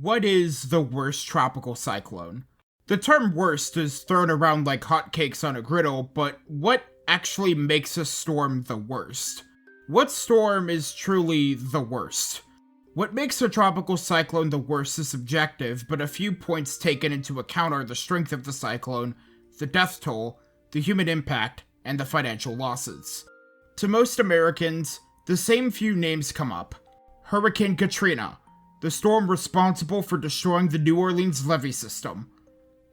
What is the worst tropical cyclone? The term worst is thrown around like hotcakes on a griddle, but what actually makes a storm the worst? What storm is truly the worst? What makes a tropical cyclone the worst is subjective, but a few points taken into account are the strength of the cyclone, the death toll, the human impact, and the financial losses. To most Americans, the same few names come up. Hurricane Katrina, the storm responsible for destroying the New Orleans Levee System,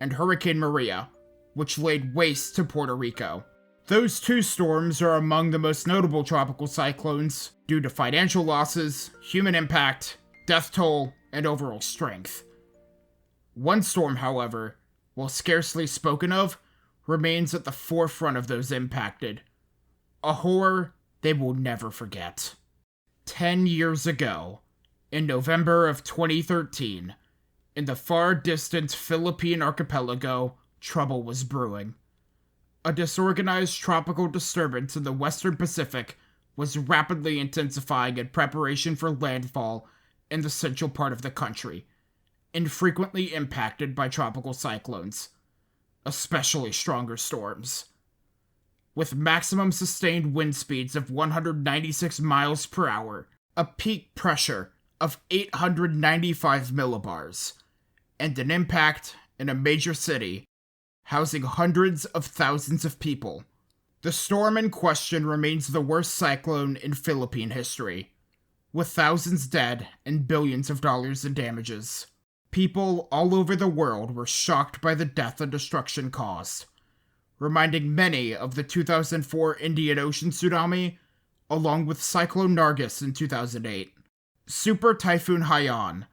and Hurricane Maria, which laid waste to Puerto Rico. Those two storms are among the most notable tropical cyclones due to financial losses, human impact, death toll, and overall strength. One storm, however, while scarcely spoken of, remains at the forefront of those impacted. A horror they will never forget. 10 years ago, in November of 2013, in the far-distant Philippine archipelago, trouble was brewing. A disorganized tropical disturbance in the western Pacific was rapidly intensifying in preparation for landfall in the central part of the country, infrequently impacted by tropical cyclones, especially stronger storms. With maximum sustained wind speeds of 196 miles per hour, a peak pressure of 895 millibars, and an impact in a major city, housing hundreds of thousands of people. The storm in question remains the worst cyclone in Philippine history, with thousands dead and billions of dollars in damages. People all over the world were shocked by the death and destruction caused, reminding many of the 2004 Indian Ocean Tsunami, along with Cyclone Nargis in 2008. Super Typhoon Haiyan,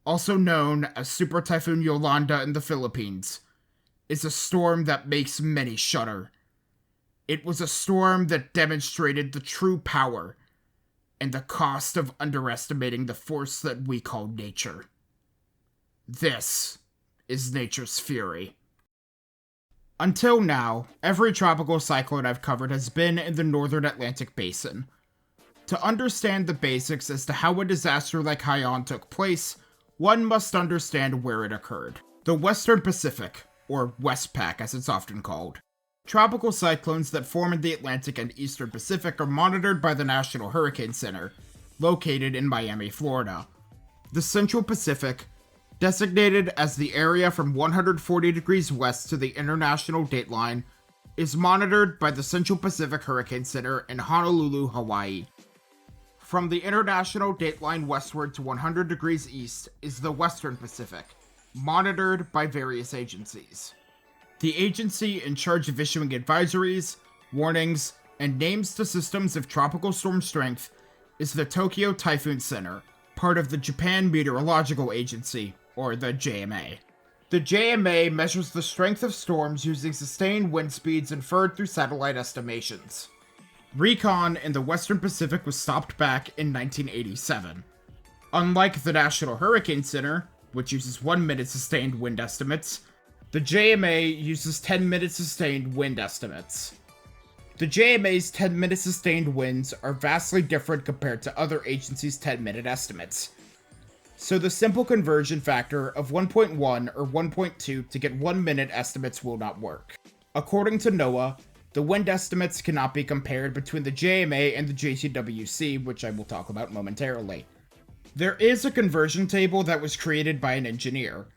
also known as Super Typhoon Yolanda in the Philippines, is a storm that makes many shudder. It was a storm that demonstrated the true power and the cost of underestimating the force that we call nature. This is nature's fury. Until now, every tropical cyclone I've covered has been in the northern Atlantic basin. To understand the basics as to how a disaster like Haiyan took place, one must understand where it occurred. The Western Pacific, or Westpac as it's often called. Tropical cyclones that form in the Atlantic and Eastern Pacific are monitored by the National Hurricane Center, located in Miami, Florida. The Central Pacific, designated as the area from 140 degrees west to the international dateline, is monitored by the Central Pacific Hurricane Center in Honolulu, Hawaii. From the international dateline westward to 100 degrees east is the Western Pacific, monitored by various agencies. The agency in charge of issuing advisories, warnings, and names to systems of tropical storm strength is the Tokyo Typhoon Center, part of the Japan Meteorological Agency, or the JMA. The JMA measures the strength of storms using sustained wind speeds inferred through satellite estimations. Recon in the Western Pacific was stopped back in 1987. Unlike the National Hurricane Center, which uses 1-minute sustained wind estimates, the JMA uses 10-minute sustained wind estimates. The JMA's 10-minute sustained winds are vastly different compared to other agencies' 10-minute estimates. So the simple conversion factor of 1.1 or 1.2 to get 1-minute estimates will not work. According to NOAA, the wind estimates cannot be compared between the JMA and the JCWC, which I will talk about momentarily. There is a conversion table that was created by an engineer,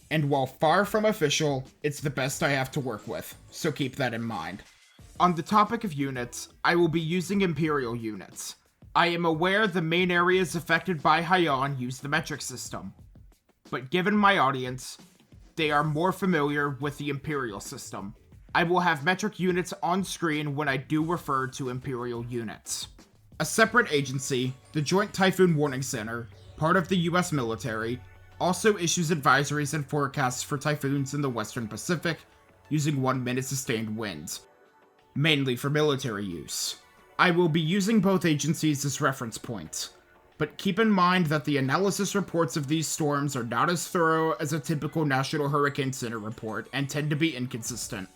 and while far from official, it's the best I have to work with, so keep that in mind. On the topic of units, I will be using imperial units. I am aware the main areas affected by Haiyan use the metric system, but given my audience, they are more familiar with the imperial system. I will have metric units on screen when I do refer to imperial units. A separate agency, the Joint Typhoon Warning Center, part of the US military, also issues advisories and forecasts for typhoons in the Western Pacific using 1-minute sustained winds, mainly for military use. I will be using both agencies as reference points, but keep in mind that the analysis reports of these storms are not as thorough as a typical National Hurricane Center report and tend to be inconsistent.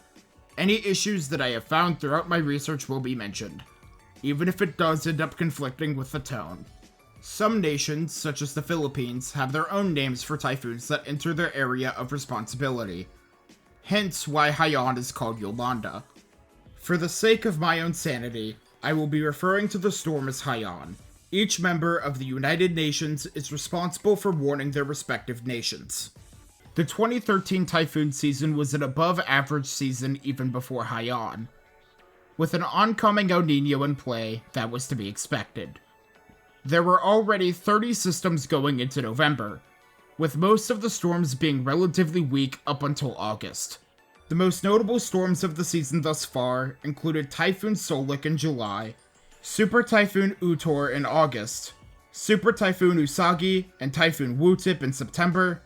Any issues that I have found throughout my research will be mentioned, even if it does end up conflicting with the tone. Some nations, such as the Philippines, have their own names for typhoons that enter their area of responsibility. Hence why Haiyan is called Yolanda. For the sake of my own sanity, I will be referring to the storm as Haiyan. Each member of the United Nations is responsible for warning their respective nations. The 2013 typhoon season was an above-average season even before Haiyan. With an oncoming El Niño in play, that was to be expected. There were already 30 systems going into November, with most of the storms being relatively weak up until August. The most notable storms of the season thus far included Typhoon Solik in July, Super Typhoon Utor in August, Super Typhoon Usagi and Typhoon Wutip in September,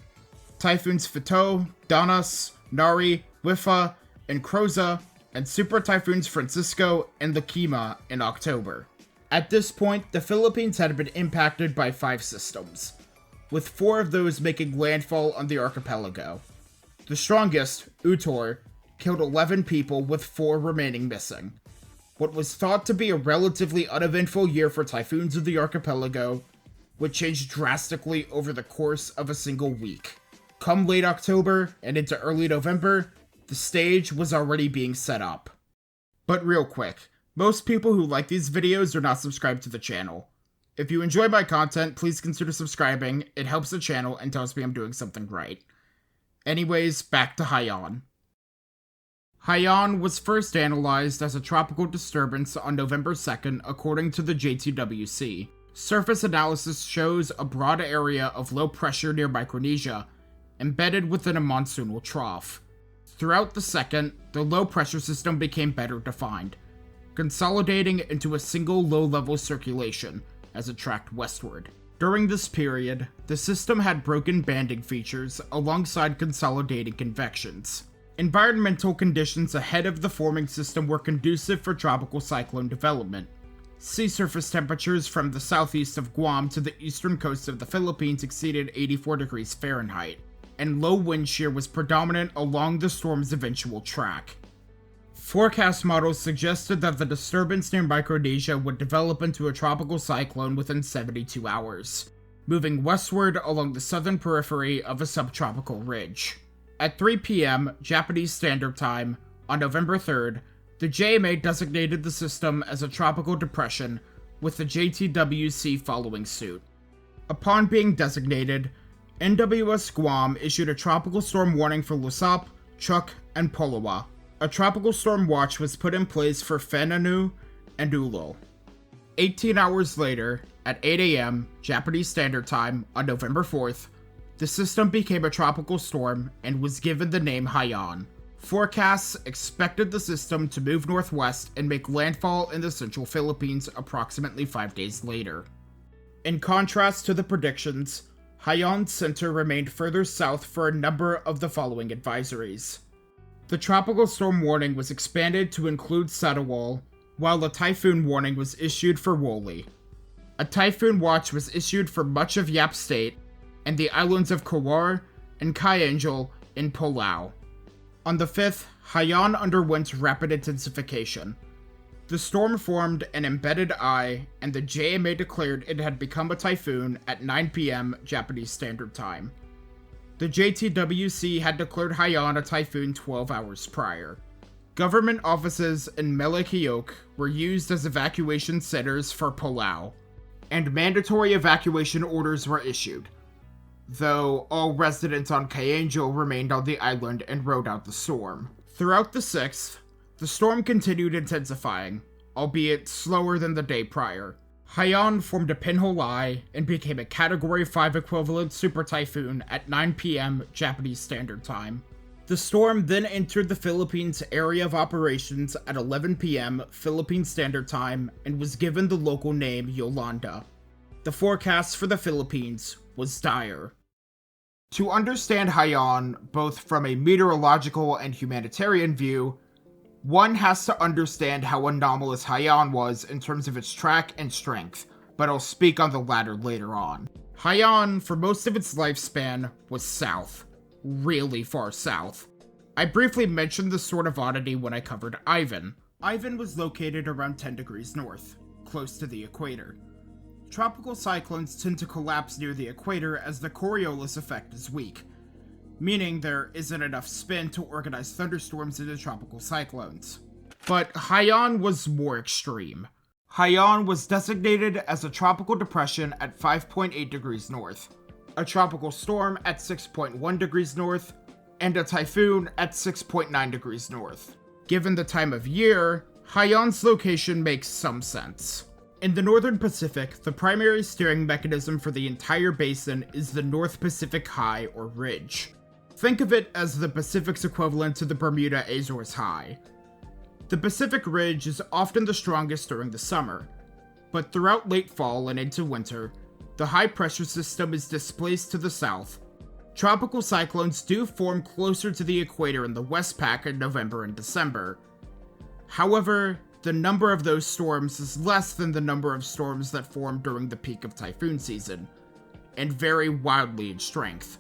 Typhoons Fito, Danas, Nari, Wifa, and Kroza, and Super Typhoons Francisco and Lakima in October. At this point, the Philippines had been impacted by 5 systems, with 4 of those making landfall on the archipelago. The strongest, Utor, killed 11 people with 4 remaining missing. What was thought to be a relatively uneventful year for typhoons of the archipelago would change drastically over the course of a single week. Come late October and into early November, the stage was already being set up. But real quick, most people who like these videos are not subscribed to the channel. If you enjoy my content, please consider subscribing. It helps the channel and tells me I'm doing something right. Anyways, back to Haiyan. Haiyan was first analyzed as a tropical disturbance on November 2nd according to the JTWC. Surface analysis shows a broad area of low pressure near Micronesia, embedded within a monsoonal trough. Throughout the 2nd, the low pressure system became better defined, consolidating into a single low-level circulation as it tracked westward. During this period, the system had broken banding features alongside consolidating convections. Environmental conditions ahead of the forming system were conducive for tropical cyclone development. Sea surface temperatures from the southeast of Guam to the eastern coast of the Philippines exceeded 84 degrees Fahrenheit, and low wind shear was predominant along the storm's eventual track. Forecast models suggested that the disturbance near Micronesia would develop into a tropical cyclone within 72 hours, moving westward along the southern periphery of a subtropical ridge. At 3 p.m. Japanese Standard Time, on November 3rd, the JMA designated the system as a tropical depression, with the JTWC following suit. Upon being designated, NWS Guam issued a tropical storm warning for Lusap, Chuuk, and Polawa. A tropical storm watch was put in place for Fenanu and Ulul. 18 hours later, at 8 a.m. Japanese Standard Time on November 4th, the system became a tropical storm and was given the name Haiyan. Forecasts expected the system to move northwest and make landfall in the central Philippines approximately 5 days later. In contrast to the predictions, Haiyan's center remained further south for a number of the following advisories. The tropical storm warning was expanded to include Sadawal, while a typhoon warning was issued for Woli. A typhoon watch was issued for much of Yap State and the islands of Kawar and Kai Angel in Palau. On the 5th, Haiyan underwent rapid intensification. The storm formed an embedded eye, and the JMA declared it had become a typhoon at 9 p.m. Japanese Standard Time. The JTWC had declared Haiyan a typhoon 12 hours prior. Government offices in Melekeok were used as evacuation centers for Palau, and mandatory evacuation orders were issued, though all residents on Kai Angel remained on the island and rode out the storm. Throughout the 6th, the storm continued intensifying, albeit slower than the day prior. Haiyan formed a pinhole eye and became a Category 5 equivalent super typhoon at 9 p.m. Japanese Standard Time. The storm then entered the Philippines' area of operations at 11 p.m. Philippine Standard Time and was given the local name Yolanda. The forecast for the Philippines was dire. To understand Haiyan, both from a meteorological and humanitarian view, one has to understand how anomalous Haiyan was in terms of its track and strength, but I'll speak on the latter later on. Haiyan, for most of its lifespan, was south. Really far south. I briefly mentioned this sort of oddity when I covered Ivan. Ivan was located around 10 degrees north, close to the equator. Tropical cyclones tend to collapse near the equator as the Coriolis effect is weak, meaning there isn't enough spin to organize thunderstorms into tropical cyclones. But Haiyan was more extreme. Haiyan was designated as a tropical depression at 5.8 degrees north, a tropical storm at 6.1 degrees north, and a typhoon at 6.9 degrees north. Given the time of year, Haiyan's location makes some sense. In the northern Pacific, the primary steering mechanism for the entire basin is the North Pacific High or Ridge. Think of it as the Pacific's equivalent to the Bermuda Azores High. The Pacific Ridge is often the strongest during the summer, but throughout late fall and into winter, the high-pressure system is displaced to the south. Tropical cyclones do form closer to the equator in the Westpac in November and December. However, the number of those storms is less than the number of storms that form during the peak of typhoon season, and vary wildly in strength.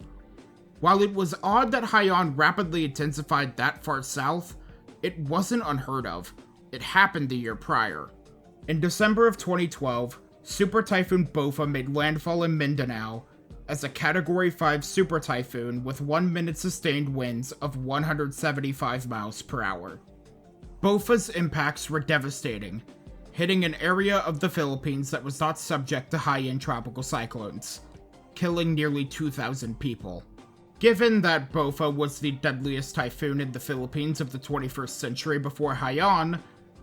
While it was odd that Haiyan rapidly intensified that far south, it wasn't unheard of. It happened the year prior. In December of 2012, Super Typhoon Bopha made landfall in Mindanao as a Category 5 super typhoon with 1-minute sustained winds of 175 miles per hour. Bopha's impacts were devastating, hitting an area of the Philippines that was not subject to high-end tropical cyclones, killing nearly 2,000 people. Given that Bopha was the deadliest typhoon in the Philippines of the 21st century before Haiyan,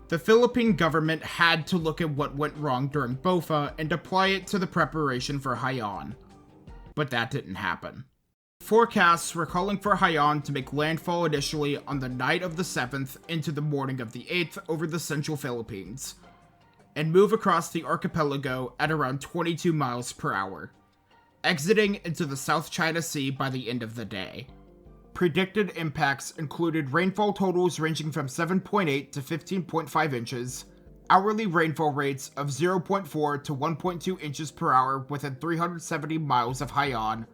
the Philippine government had to look at what went wrong during Bopha and apply it to the preparation for Haiyan. But that didn't happen. Forecasts were calling for Haiyan to make landfall initially on the night of the 7th into the morning of the 8th over the central Philippines, and move across the archipelago at around 22 miles per hour, exiting into the South China Sea by the end of the day. Predicted impacts included rainfall totals ranging from 7.8 to 15.5 inches, hourly rainfall rates of 0.4 to 1.2 inches per hour within 370 miles of Haiyan,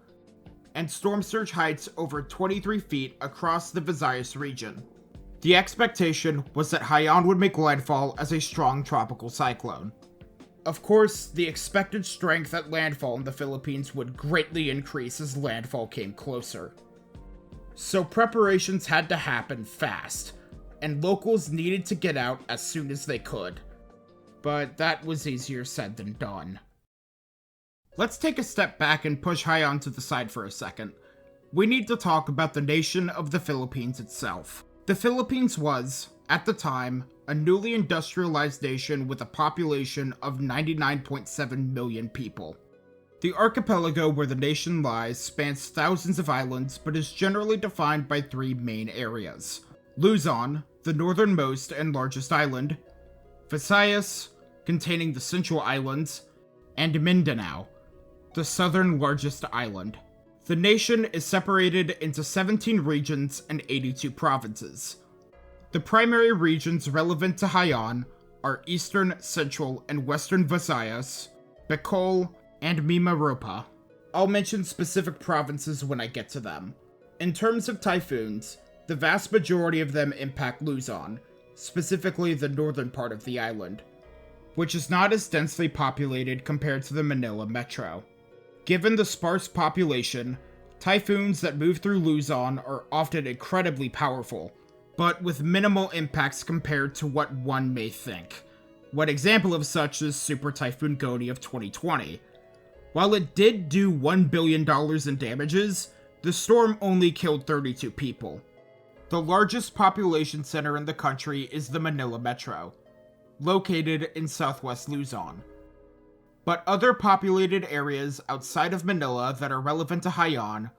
and storm surge heights over 23 feet across the Visayas region. The expectation was that Haiyan would make landfall as a strong tropical cyclone. Of course, the expected strength at landfall in the Philippines would greatly increase as landfall came closer. So preparations had to happen fast, and locals needed to get out as soon as they could. But that was easier said than done. Let's take a step back and push Haiyan to the side for a second. We need to talk about the nation of the Philippines itself. The Philippines was, at the time, a newly industrialized nation with a population of 99.7 million people. The archipelago where the nation lies spans thousands of islands but is generally defined by 3 main areas: Luzon, the northernmost and largest island, Visayas, containing the central islands, and Mindanao, the southern largest island. The nation is separated into 17 regions and 82 provinces. The primary regions relevant to Haiyan are Eastern, Central, and Western Visayas, Bicol, and Mimaropa. I'll mention specific provinces when I get to them. In terms of typhoons, the vast majority of them impact Luzon, specifically the northern part of the island, which is not as densely populated compared to the Manila metro. Given the sparse population, typhoons that move through Luzon are often incredibly powerful, but with minimal impacts compared to what one may think. One example of such is Super Typhoon Goni of 2020. While it did do $1 billion in damages, the storm only killed 32 people. The largest population center in the country is the Manila Metro, located in southwest Luzon. But other populated areas outside of Manila that are relevant to Haiyan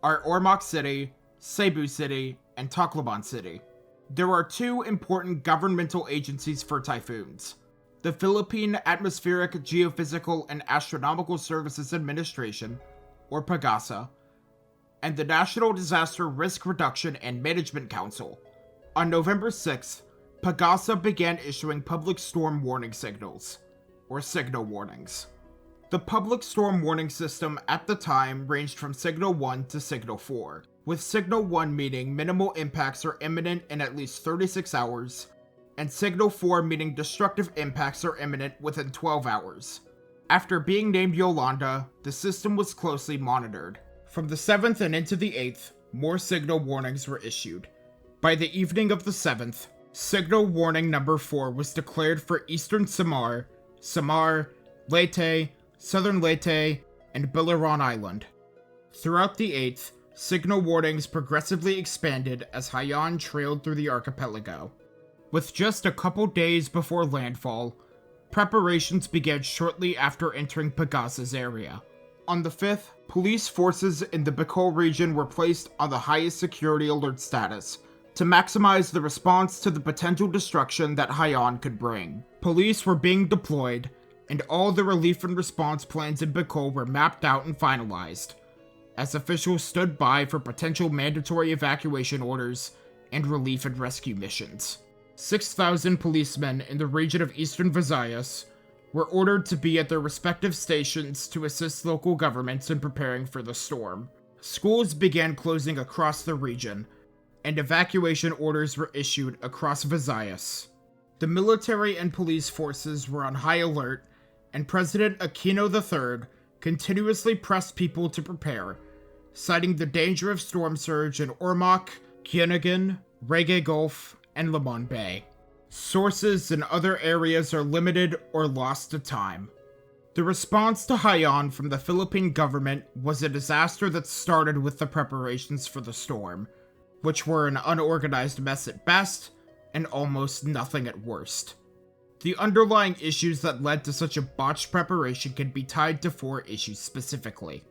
are Ormoc City, Cebu City, and Tacloban City. There are 2 important governmental agencies for typhoons: the Philippine Atmospheric, Geophysical, and Astronomical Services Administration, or PAGASA, and the National Disaster Risk Reduction and Management Council. On November 6th, PAGASA began issuing public storm warning signals, or signal warnings. The public storm warning system at the time ranged from Signal 1 to Signal 4, with Signal 1 meaning minimal impacts are imminent in at least 36 hours, and Signal 4 meaning destructive impacts are imminent within 12 hours. After being named Yolanda, the system was closely monitored. From the 7th and into the 8th, more signal warnings were issued. By the evening of the 7th, signal warning number 4 was declared for eastern Samar, Leyte, southern Leyte, and Biliran Island. Throughout the 8th, signal warnings progressively expanded as Haiyan trailed through the archipelago. With just a couple days before landfall, preparations began shortly after entering Pegasus area. On the 5th, police forces in the Bicol region were placed on the highest security alert status to maximize the response to the potential destruction that Haiyan could bring. Police were being deployed, and all the relief and response plans in Bicol were mapped out and finalized, as officials stood by for potential mandatory evacuation orders and relief and rescue missions. 6,000 policemen in the region of Eastern Visayas were ordered to be at their respective stations to assist local governments in preparing for the storm. Schools began closing across the region, and evacuation orders were issued across Visayas. The military and police forces were on high alert, and President Aquino III continuously pressed people to prepare, citing the danger of storm surge in Ormoc, Kianagan, Reggae Gulf, and Limon Bay. Sources in other areas are limited or lost to time. The response to Haiyan from the Philippine government was a disaster that started with the preparations for the storm, which were an unorganized mess at best and almost nothing at worst. The underlying issues that led to such a botched preparation can be tied to 4 issues specifically: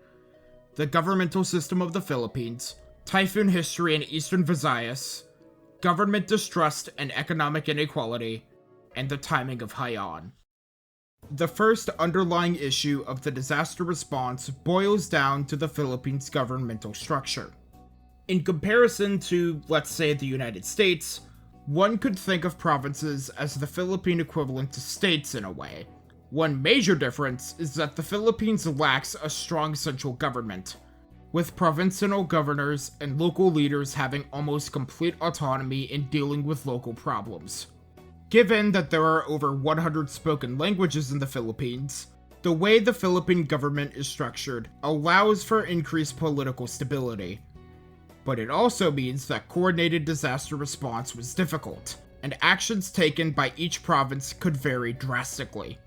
the governmental system of the Philippines, typhoon history in Eastern Visayas, government distrust and economic inequality, and the timing of Haiyan. The first underlying issue of the disaster response boils down to the Philippines' governmental structure. In comparison to, let's say, the United States, one could think of provinces as the Philippine equivalent to states in a way. One major difference is that the Philippines lacks a strong central government, with provincial governors and local leaders having almost complete autonomy in dealing with local problems. Given that there are over 100 spoken languages in the Philippines, the way the Philippine government is structured allows for increased political stability. But it also means that coordinated disaster response was difficult, and actions taken by each province could vary drastically.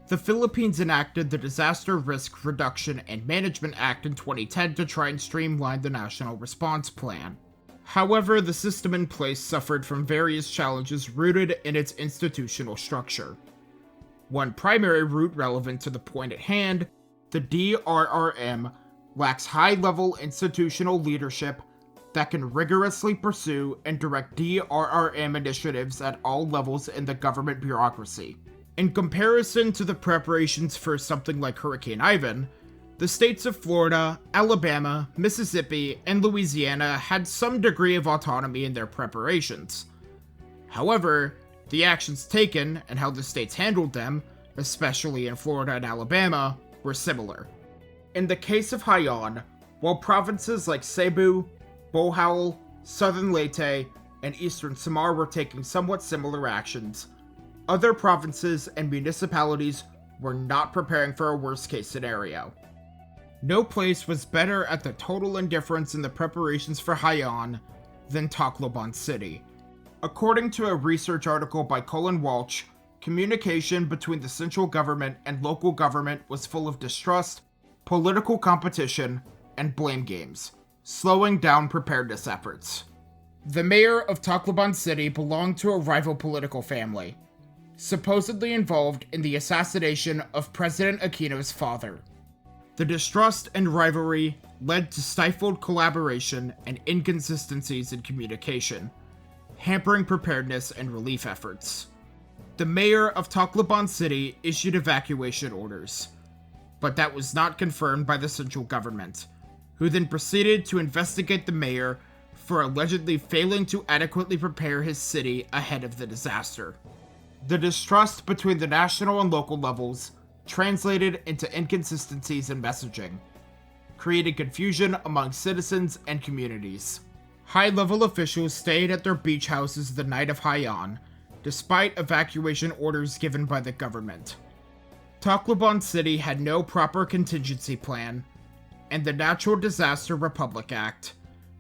The Philippines enacted the Disaster Risk Reduction and Management Act in 2010 to try and streamline the national response plan. However, the system in place suffered from various challenges rooted in its institutional structure. One primary root relevant to the point at hand, the DRRM, lacks high-level institutional leadership that can rigorously pursue and direct DRRM initiatives at all levels in the government bureaucracy. In comparison to the preparations for something like Hurricane Ivan, the states of Florida, Alabama, Mississippi, and Louisiana had some degree of autonomy in their preparations. However, the actions taken and how the states handled them, especially in Florida and Alabama, were similar. In the case of Haiyan, while provinces like Cebu, Bohol, Southern Leyte, and Eastern Samar were taking somewhat similar actions, other provinces and municipalities were not preparing for a worst-case scenario. No place was better at the total indifference in the preparations for Haiyan than Tacloban City. According to a research article by Colin Walsh, communication between the central government and local government was full of distrust, political competition, and blame games, slowing down preparedness efforts. The mayor of Tacloban City belonged to a rival political family, supposedly involved in the assassination of President Aquino's father. The distrust and rivalry led to stifled collaboration and inconsistencies in communication, hampering preparedness and relief efforts. The mayor of Tacloban City issued evacuation orders, but that was not confirmed by the central government, who then proceeded to investigate the mayor for allegedly failing to adequately prepare his city ahead of the disaster. The distrust between the national and local levels translated into inconsistencies in messaging, creating confusion among citizens and communities. High-level officials stayed at their beach houses the night of Haiyan, despite evacuation orders given by the government. Tacloban City had no proper contingency plan, and the Natural Disaster Republic Act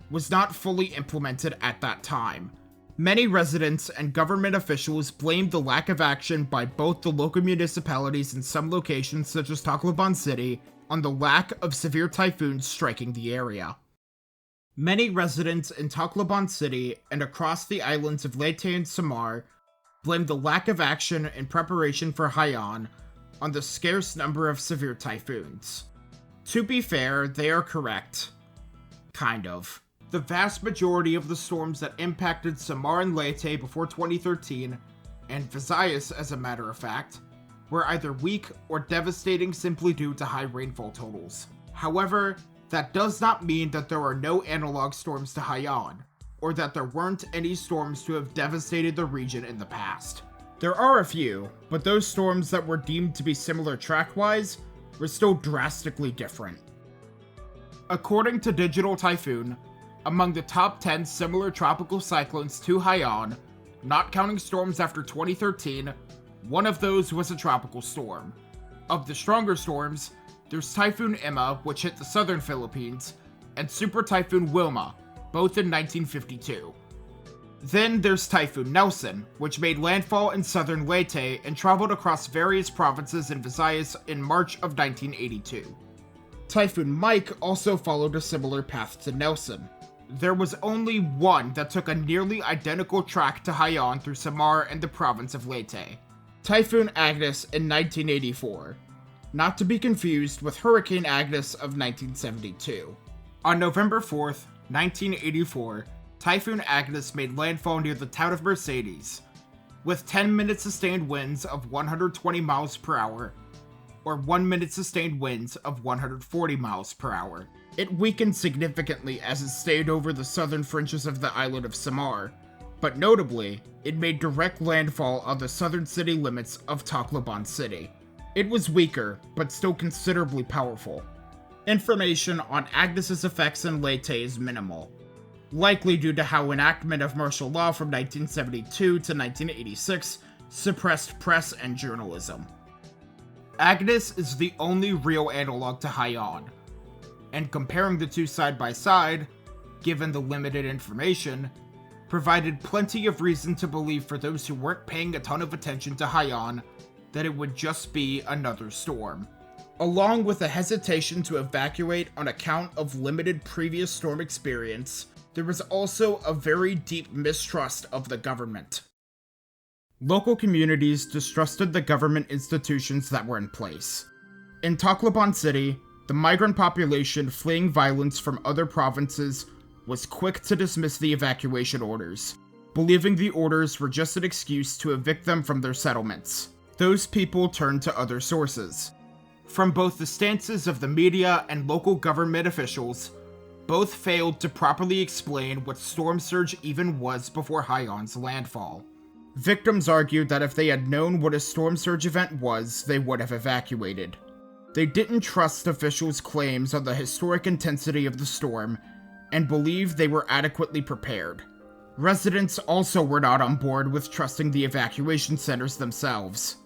was not fully implemented at that time. Many residents and government officials blamed the lack of action by both the local municipalities in some locations such as Tacloban City on the lack of severe typhoons striking the area. Many residents in Tacloban City and across the islands of Leyte and Samar blamed the lack of action in preparation for Haiyan on the scarce number of severe typhoons. To be fair, they are correct. Kind of. The vast majority of the storms that impacted Samar and Leyte before 2013, and Visayas as a matter of fact, were either weak or devastating simply due to high rainfall totals. However, that does not mean that there are no analog storms to Haiyan, or that there weren't any storms to have devastated the region in the past. There are a few, but those storms that were deemed to be similar track-wise were still drastically different. According to Digital Typhoon, among the top 10 similar tropical cyclones to Haiyan, not counting storms after 2013, one of those was a tropical storm. Of the stronger storms, there's Typhoon Emma, which hit the southern Philippines, and Super Typhoon Wilma, both in 1952. Then there's Typhoon Nelson, which made landfall in southern Leyte and traveled across various provinces in Visayas in March of 1982. Typhoon Mike also followed a similar path to Nelson. There was only one that took a nearly identical track to Haiyan through Samar and the province of Leyte. Typhoon Agnes in 1984, not to be confused with Hurricane Agnes of 1972. On November 4th, 1984, Typhoon Agnes made landfall near the town of Mercedes, with 10-minute sustained winds of 120 miles per hour, or 1-minute sustained winds of 140 miles per hour. It weakened significantly as it stayed over the southern fringes of the island of Samar, but notably, it made direct landfall on the southern city limits of Tacloban City. It was weaker, but still considerably powerful. Information on Agnes's effects in Leyte is minimal, likely due to how enactment of martial law from 1972 to 1986 suppressed press and journalism. Agnes is the only real analog to Haiyan, and comparing the two side by side, given the limited information, provided plenty of reason to believe for those who weren't paying a ton of attention to Haiyan that it would just be another storm. Along with a hesitation to evacuate on account of limited previous storm experience, there was also a very deep mistrust of the government. Local communities distrusted the government institutions that were in place. In Tacloban City, the migrant population fleeing violence from other provinces was quick to dismiss the evacuation orders, believing the orders were just an excuse to evict them from their settlements. Those people turned to other sources. From both the stances of the media and local government officials, both failed to properly explain what storm surge even was before Haiyan's landfall. Victims argued that if they had known what a storm surge event was, they would have evacuated. They didn't trust officials' claims on the historic intensity of the storm, and believed they were adequately prepared. Residents also were not on board with trusting the evacuation centers themselves.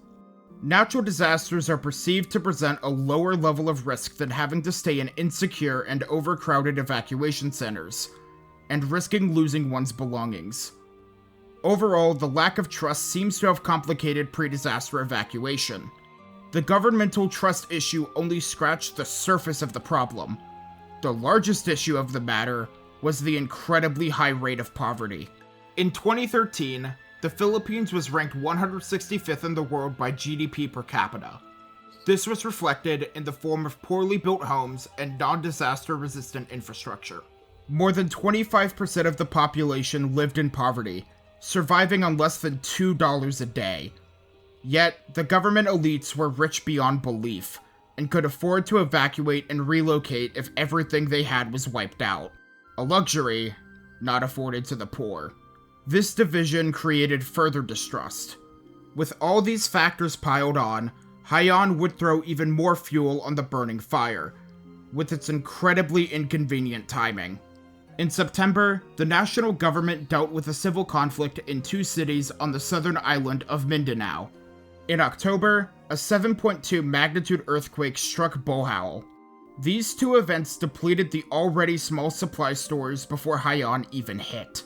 Natural disasters are perceived to present a lower level of risk than having to stay in insecure and overcrowded evacuation centers, and risking losing one's belongings. Overall, the lack of trust seems to have complicated pre-disaster evacuation. The governmental trust issue only scratched the surface of the problem. The largest issue of the matter was the incredibly high rate of poverty. In 2013, the Philippines was ranked 165th in the world by GDP per capita. This was reflected in the form of poorly built homes and non-disaster resistant infrastructure. More than 25% of the population lived in poverty, surviving on less than $2 a day. Yet, the government elites were rich beyond belief, and could afford to evacuate and relocate if everything they had was wiped out. A luxury not afforded to the poor. This division created further distrust. With all these factors piled on, Haiyan would throw even more fuel on the burning fire, with its incredibly inconvenient timing. In September, the national government dealt with a civil conflict in two cities on the southern island of Mindanao. In October, A 7.2 magnitude earthquake struck Bohol. These two events depleted the already small supply stores before Haiyan even hit.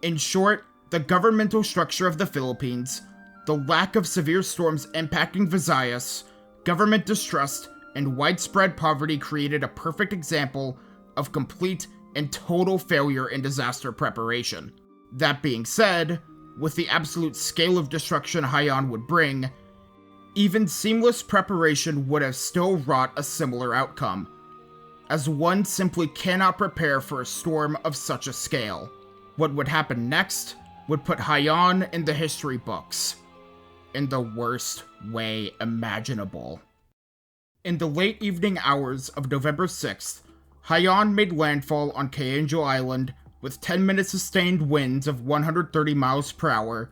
In short, the governmental structure of the Philippines, the lack of severe storms impacting Visayas, government distrust, and widespread poverty created a perfect example of complete and total failure in disaster preparation. That being said, with the absolute scale of destruction Haiyan would bring, even seamless preparation would have still wrought a similar outcome, as one simply cannot prepare for a storm of such a scale. What would happen next would put Haiyan in the history books, in the worst way imaginable. In the late evening hours of November 6th, Haiyan made landfall on Angel Island with 10-minute sustained winds of 130 miles per hour,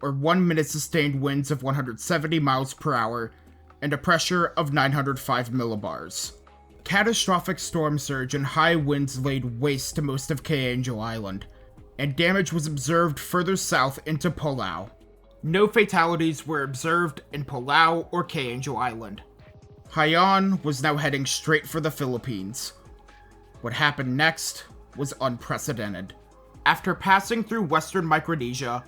or 1-minute sustained winds of 170 miles per hour, and a pressure of 905 millibars. Catastrophic storm surge and high winds laid waste to most of Angel Island, and damage was observed further south into Palau. No fatalities were observed in Palau or Angel Island. Haiyan was now heading straight for the Philippines. What happened next was unprecedented. After passing through western Micronesia,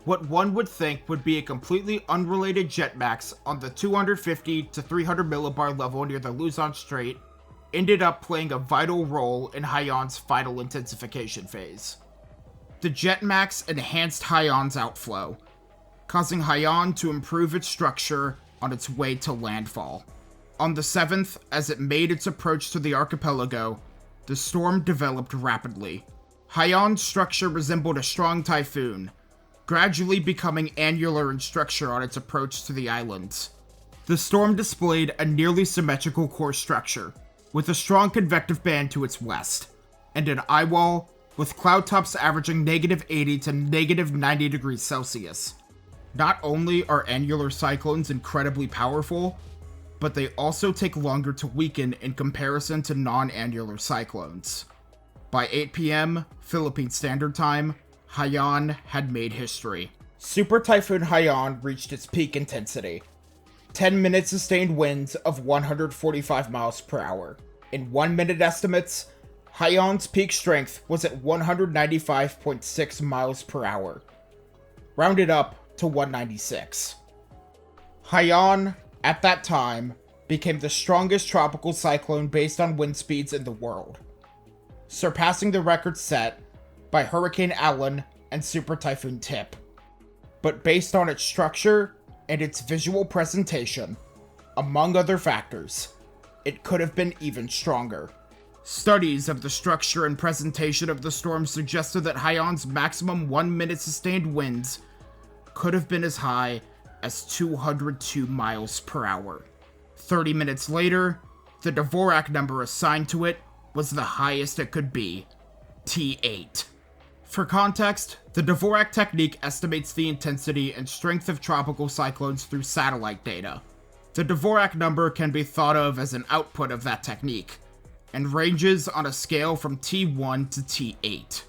what one would think would be a completely unrelated jetmax on the 250 to 300 millibar level near the Luzon Strait ended up playing a vital role in Haiyan's final intensification phase. The jetmax enhanced Haiyan's outflow, causing Haiyan to improve its structure on its way to landfall. On the 7th, as it made its approach to the archipelago, the storm developed rapidly. Haiyan's structure resembled a strong typhoon, gradually becoming annular in structure on its approach to the islands. The storm displayed a nearly symmetrical core structure, with a strong convective band to its west, and an eye wall with cloud tops averaging -80 to -90 degrees Celsius. Not only are annular cyclones incredibly powerful, but they also take longer to weaken in comparison to non-annular cyclones. By 8 p.m. Philippine Standard Time, Haiyan had made history. Super Typhoon Haiyan reached its peak intensity. 10-minute sustained winds of 145 miles per hour. In 1-minute estimates, Haiyan's peak strength was at 195.6 miles per hour. Rounded up to 196. Haiyan, at that time, became the strongest tropical cyclone based on wind speeds in the world, surpassing the record set by Hurricane Allen and Super Typhoon Tip. But based on its structure and its visual presentation, among other factors, it could have been even stronger. Studies of the structure and presentation of the storm suggested that Haiyan's maximum 1-minute sustained winds could have been as high as 202 miles per hour. 30 minutes later, the Dvorak number assigned to it was the highest it could be, T8. For context, the Dvorak technique estimates the intensity and strength of tropical cyclones through satellite data. The Dvorak number can be thought of as an output of that technique, and ranges on a scale from T1 to T8.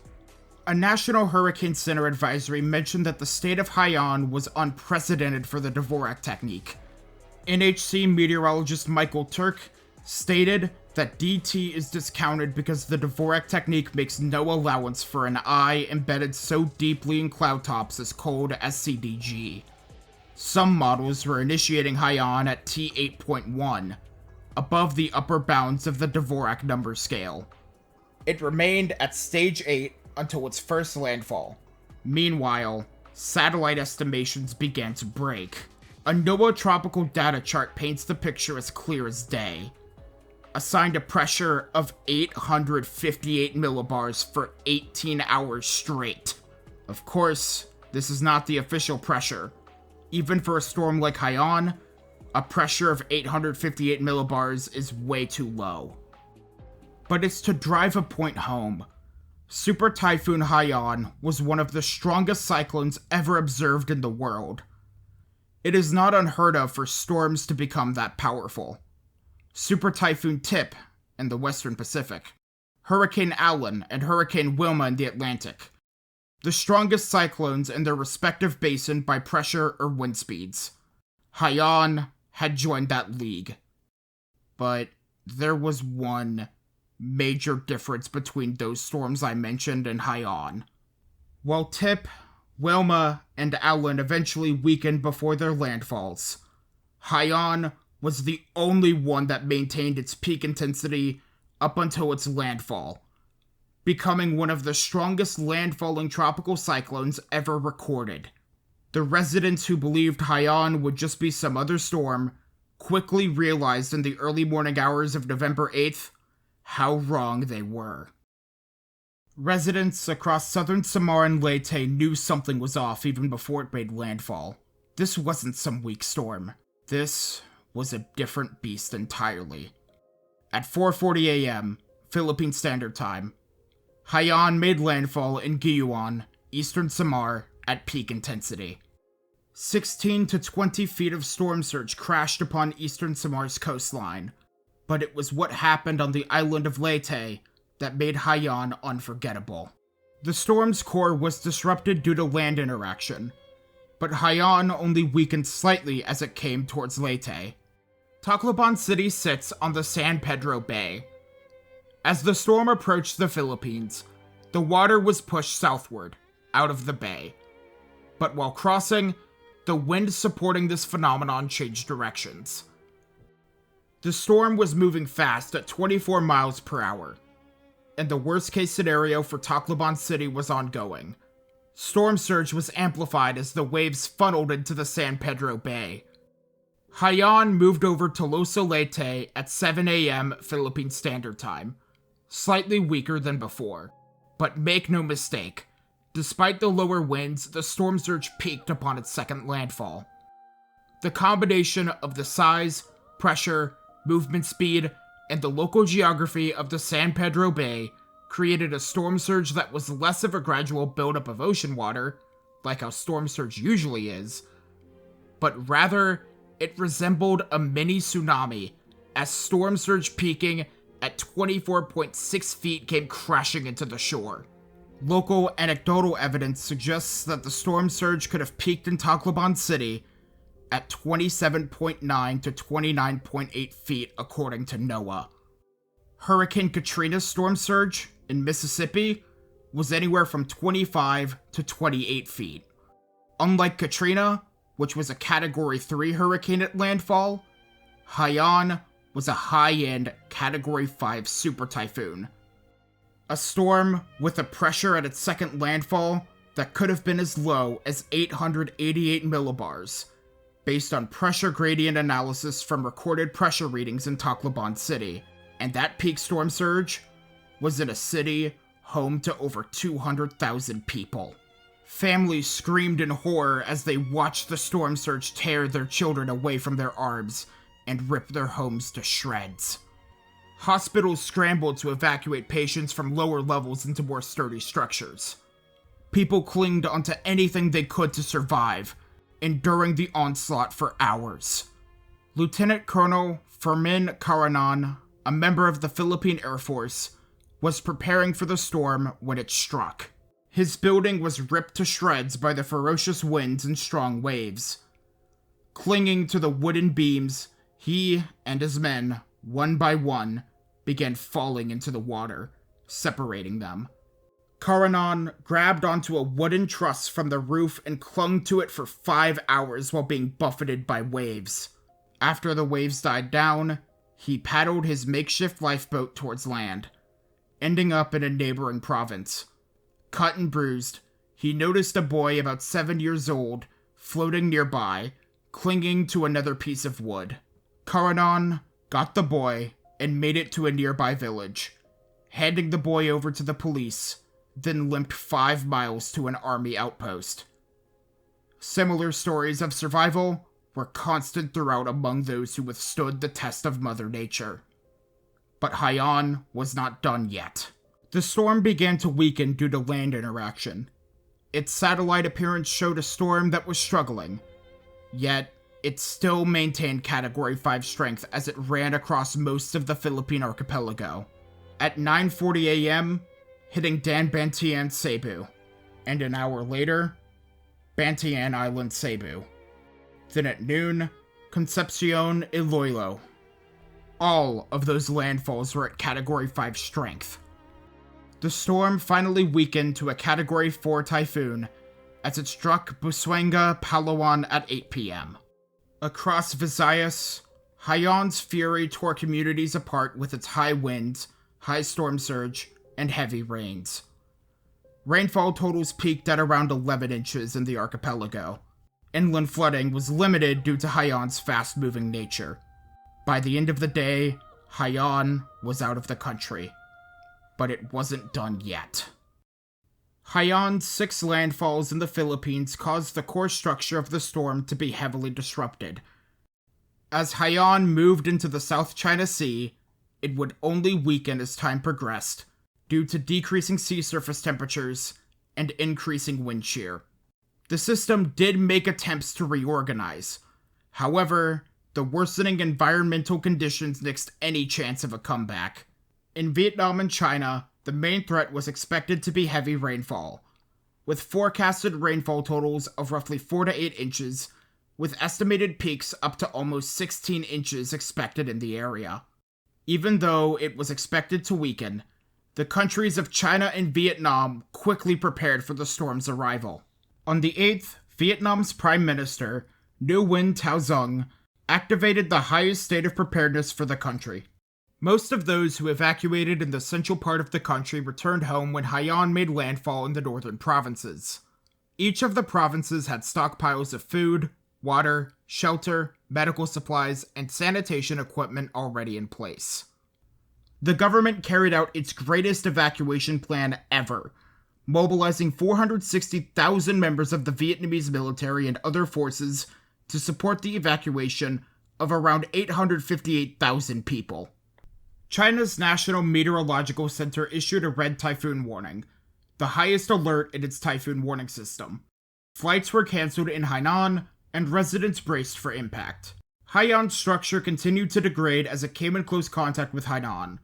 A National Hurricane Center advisory mentioned that the state of Haiyan was unprecedented for the Dvorak technique. NHC meteorologist Michael Turk stated that DT is discounted because the Dvorak technique makes no allowance for an eye embedded so deeply in cloud tops as cold as CDG. Some models were initiating Haiyan at T8.1, above the upper bounds of the Dvorak number scale. It remained at stage 8 until its first landfall. Meanwhile, satellite estimations began to break. A NOAA tropical data chart paints the picture as clear as day. Assigned a pressure of 858 millibars for 18 hours straight. Of course, this is not the official pressure. Even for a storm like Haiyan, a pressure of 858 millibars is way too low. But it's to drive a point home. Super Typhoon Haiyan was one of the strongest cyclones ever observed in the world. It is not unheard of for storms to become that powerful. Super Typhoon Tip in the Western Pacific, Hurricane Allen and Hurricane Wilma in the Atlantic. The strongest cyclones in their respective basin by pressure or wind speeds. Haiyan had joined that league. But there was one major difference between those storms I mentioned and Haiyan. While Tip, Wilma, and Alan eventually weakened before their landfalls, Haiyan was the only one that maintained its peak intensity up until its landfall, becoming one of the strongest landfalling tropical cyclones ever recorded. The residents who believed Haiyan would just be some other storm quickly realized in the early morning hours of November 8th how wrong they were. Residents across southern Samar and Leyte knew something was off even before it made landfall. This wasn't some weak storm. This was a different beast entirely. At 4:40 a.m., Philippine Standard Time, Haiyan made landfall in Guyuan, eastern Samar, at peak intensity. 16 to 20 feet of storm surge crashed upon eastern Samar's coastline, but it was what happened on the island of Leyte that made Haiyan unforgettable. The storm's core was disrupted due to land interaction, but Haiyan only weakened slightly as it came towards Leyte. Tacloban City sits on the San Pedro Bay. As the storm approached the Philippines, the water was pushed southward, out of the bay. But while crossing, the wind supporting this phenomenon changed directions. The storm was moving fast at 24 miles per hour, and the worst-case scenario for Tacloban City was ongoing. Storm surge was amplified as the waves funneled into the San Pedro Bay. Haiyan moved over to Los Leyte at 7 a.m. Philippine Standard Time, slightly weaker than before. But make no mistake, despite the lower winds, the storm surge peaked upon its second landfall. The combination of the size, pressure, movement speed, and the local geography of the San Pedro Bay created a storm surge that was less of a gradual buildup of ocean water, like how storm surge usually is, but rather it resembled a mini tsunami as storm surge peaking at 24.6 feet came crashing into the shore. Local anecdotal evidence suggests that the storm surge could have peaked in Tacloban City at 27.9 to 29.8 feet according to NOAA. Hurricane Katrina's storm surge in Mississippi was anywhere from 25 to 28 feet. Unlike Katrina, which was a Category 3 hurricane at landfall, Haiyan was a high-end Category 5 Super Typhoon. A storm with a pressure at its second landfall that could have been as low as 888 millibars, based on pressure gradient analysis from recorded pressure readings in Tacloban City. And that peak storm surge was in a city home to over 200,000 people. Families screamed in horror as they watched the storm surge tear their children away from their arms and rip their homes to shreds. Hospitals scrambled to evacuate patients from lower levels into more sturdy structures. People clinged onto anything they could to survive, enduring the onslaught for hours. Lieutenant Colonel Fermin Caranan, a member of the Philippine Air Force, was preparing for the storm when it struck. His building was ripped to shreds by the ferocious winds and strong waves. Clinging to the wooden beams, he and his men, one by one, began falling into the water, separating them. Caranan grabbed onto a wooden truss from the roof and clung to it for 5 hours while being buffeted by waves. After the waves died down, he paddled his makeshift lifeboat towards land, ending up in a neighboring province. Cut and bruised, he noticed a boy about 7 years old floating nearby, clinging to another piece of wood. Caranan got the boy and made it to a nearby village, handing the boy over to the police, then limped 5 miles to an army outpost. Similar stories of survival were constant throughout among those who withstood the test of Mother Nature. But Haiyan was not done yet. The storm began to weaken due to land interaction. Its satellite appearance showed a storm that was struggling, yet it still maintained Category 5 strength as it ran across most of the Philippine archipelago. At 9:40 a.m., hitting Bantian, Cebu, and an hour later, Bantian Island, Cebu. Then at noon, Concepcion, Iloilo. All of those landfalls were at Category 5 strength. The storm finally weakened to a Category 4 typhoon as it struck Busuanga, Palawan at 8 p.m. Across Visayas, Haiyan's fury tore communities apart with its high winds, high storm surge, and heavy rains. Rainfall totals peaked at around 11 inches in the archipelago. Inland flooding was limited due to Haiyan's fast-moving nature. By the end of the day, Haiyan was out of the country. But it wasn't done yet. Haiyan's 6 landfalls in the Philippines caused the core structure of the storm to be heavily disrupted. As Haiyan moved into the South China Sea, it would only weaken as time progressed, due to decreasing sea surface temperatures and increasing wind shear. The system did make attempts to reorganize. However, the worsening environmental conditions nixed any chance of a comeback. In Vietnam and China, the main threat was expected to be heavy rainfall, with forecasted rainfall totals of roughly 4 to 8 inches, with estimated peaks up to almost 16 inches expected in the area. Even though it was expected to weaken, the countries of China and Vietnam quickly prepared for the storm's arrival. On the 8th, Vietnam's Prime Minister, Nguyen Thao Dung, activated the highest state of preparedness for the country. Most of those who evacuated in the central part of the country returned home when Haiyan made landfall in the northern provinces. Each of the provinces had stockpiles of food, water, shelter, medical supplies, and sanitation equipment already in place. The government carried out its greatest evacuation plan ever, mobilizing 460,000 members of the Vietnamese military and other forces to support the evacuation of around 858,000 people. China's National Meteorological Center issued a red typhoon warning, the highest alert in its typhoon warning system. Flights were cancelled in Hainan, and residents braced for impact. Haiyan's structure continued to degrade as it came in close contact with Hainan.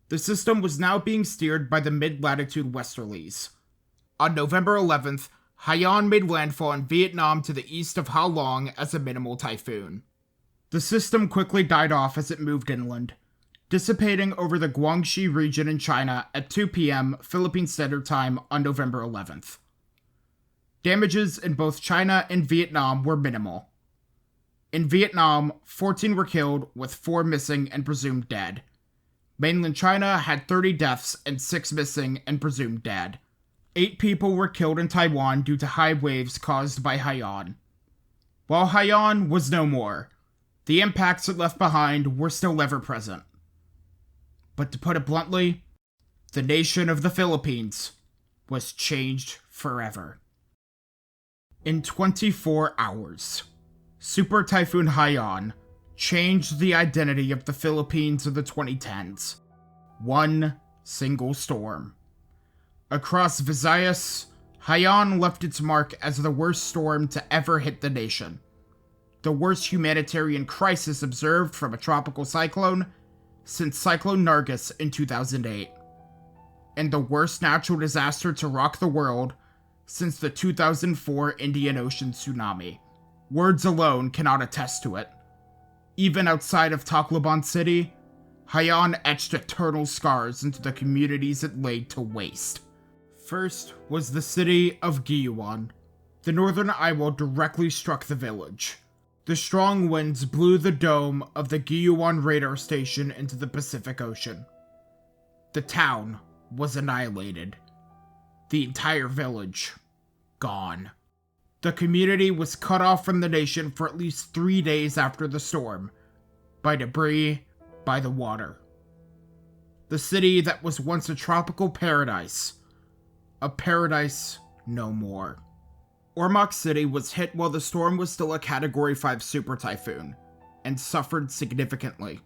The system was now being steered by the mid-latitude westerlies. On November 11th, Haiyan made landfall in Vietnam to the east of Ha Long as a minimal typhoon. The system quickly died off as it moved inland, dissipating over the Guangxi region in China at 2 p.m. Philippine Standard Time on November 11th. Damages in both China and Vietnam were minimal. In Vietnam, 14 were killed, with 4 missing and presumed dead. Mainland China had 30 deaths and 6 missing and presumed dead. 8 people were killed in Taiwan due to high waves caused by Haiyan. While Haiyan was no more, the impacts it left behind were still ever present. But to put it bluntly, the nation of the Philippines was changed forever. In 24 hours, Super Typhoon Haiyan changed the identity of the Philippines of the 2010s. One single storm. Across Visayas, Haiyan left its mark as the worst storm to ever hit the nation. The worst humanitarian crisis observed from a tropical cyclone since Cyclone Nargis in 2008. And the worst natural disaster to rock the world since the 2004 Indian Ocean Tsunami. Words alone cannot attest to it. Even outside of Tacloban City, Haiyan etched eternal scars into the communities it laid to waste. First was the city of Giyuan. The northern eyewall directly struck the village. The strong winds blew the dome of the Giyuan radar station into the Pacific Ocean. The town was annihilated. The entire village, gone. The community was cut off from the nation for at least 3 days after the storm, by debris, by the water. The city that was once a tropical paradise, a paradise no more. Ormoc City was hit while the storm was still a Category 5 super typhoon, and suffered significantly.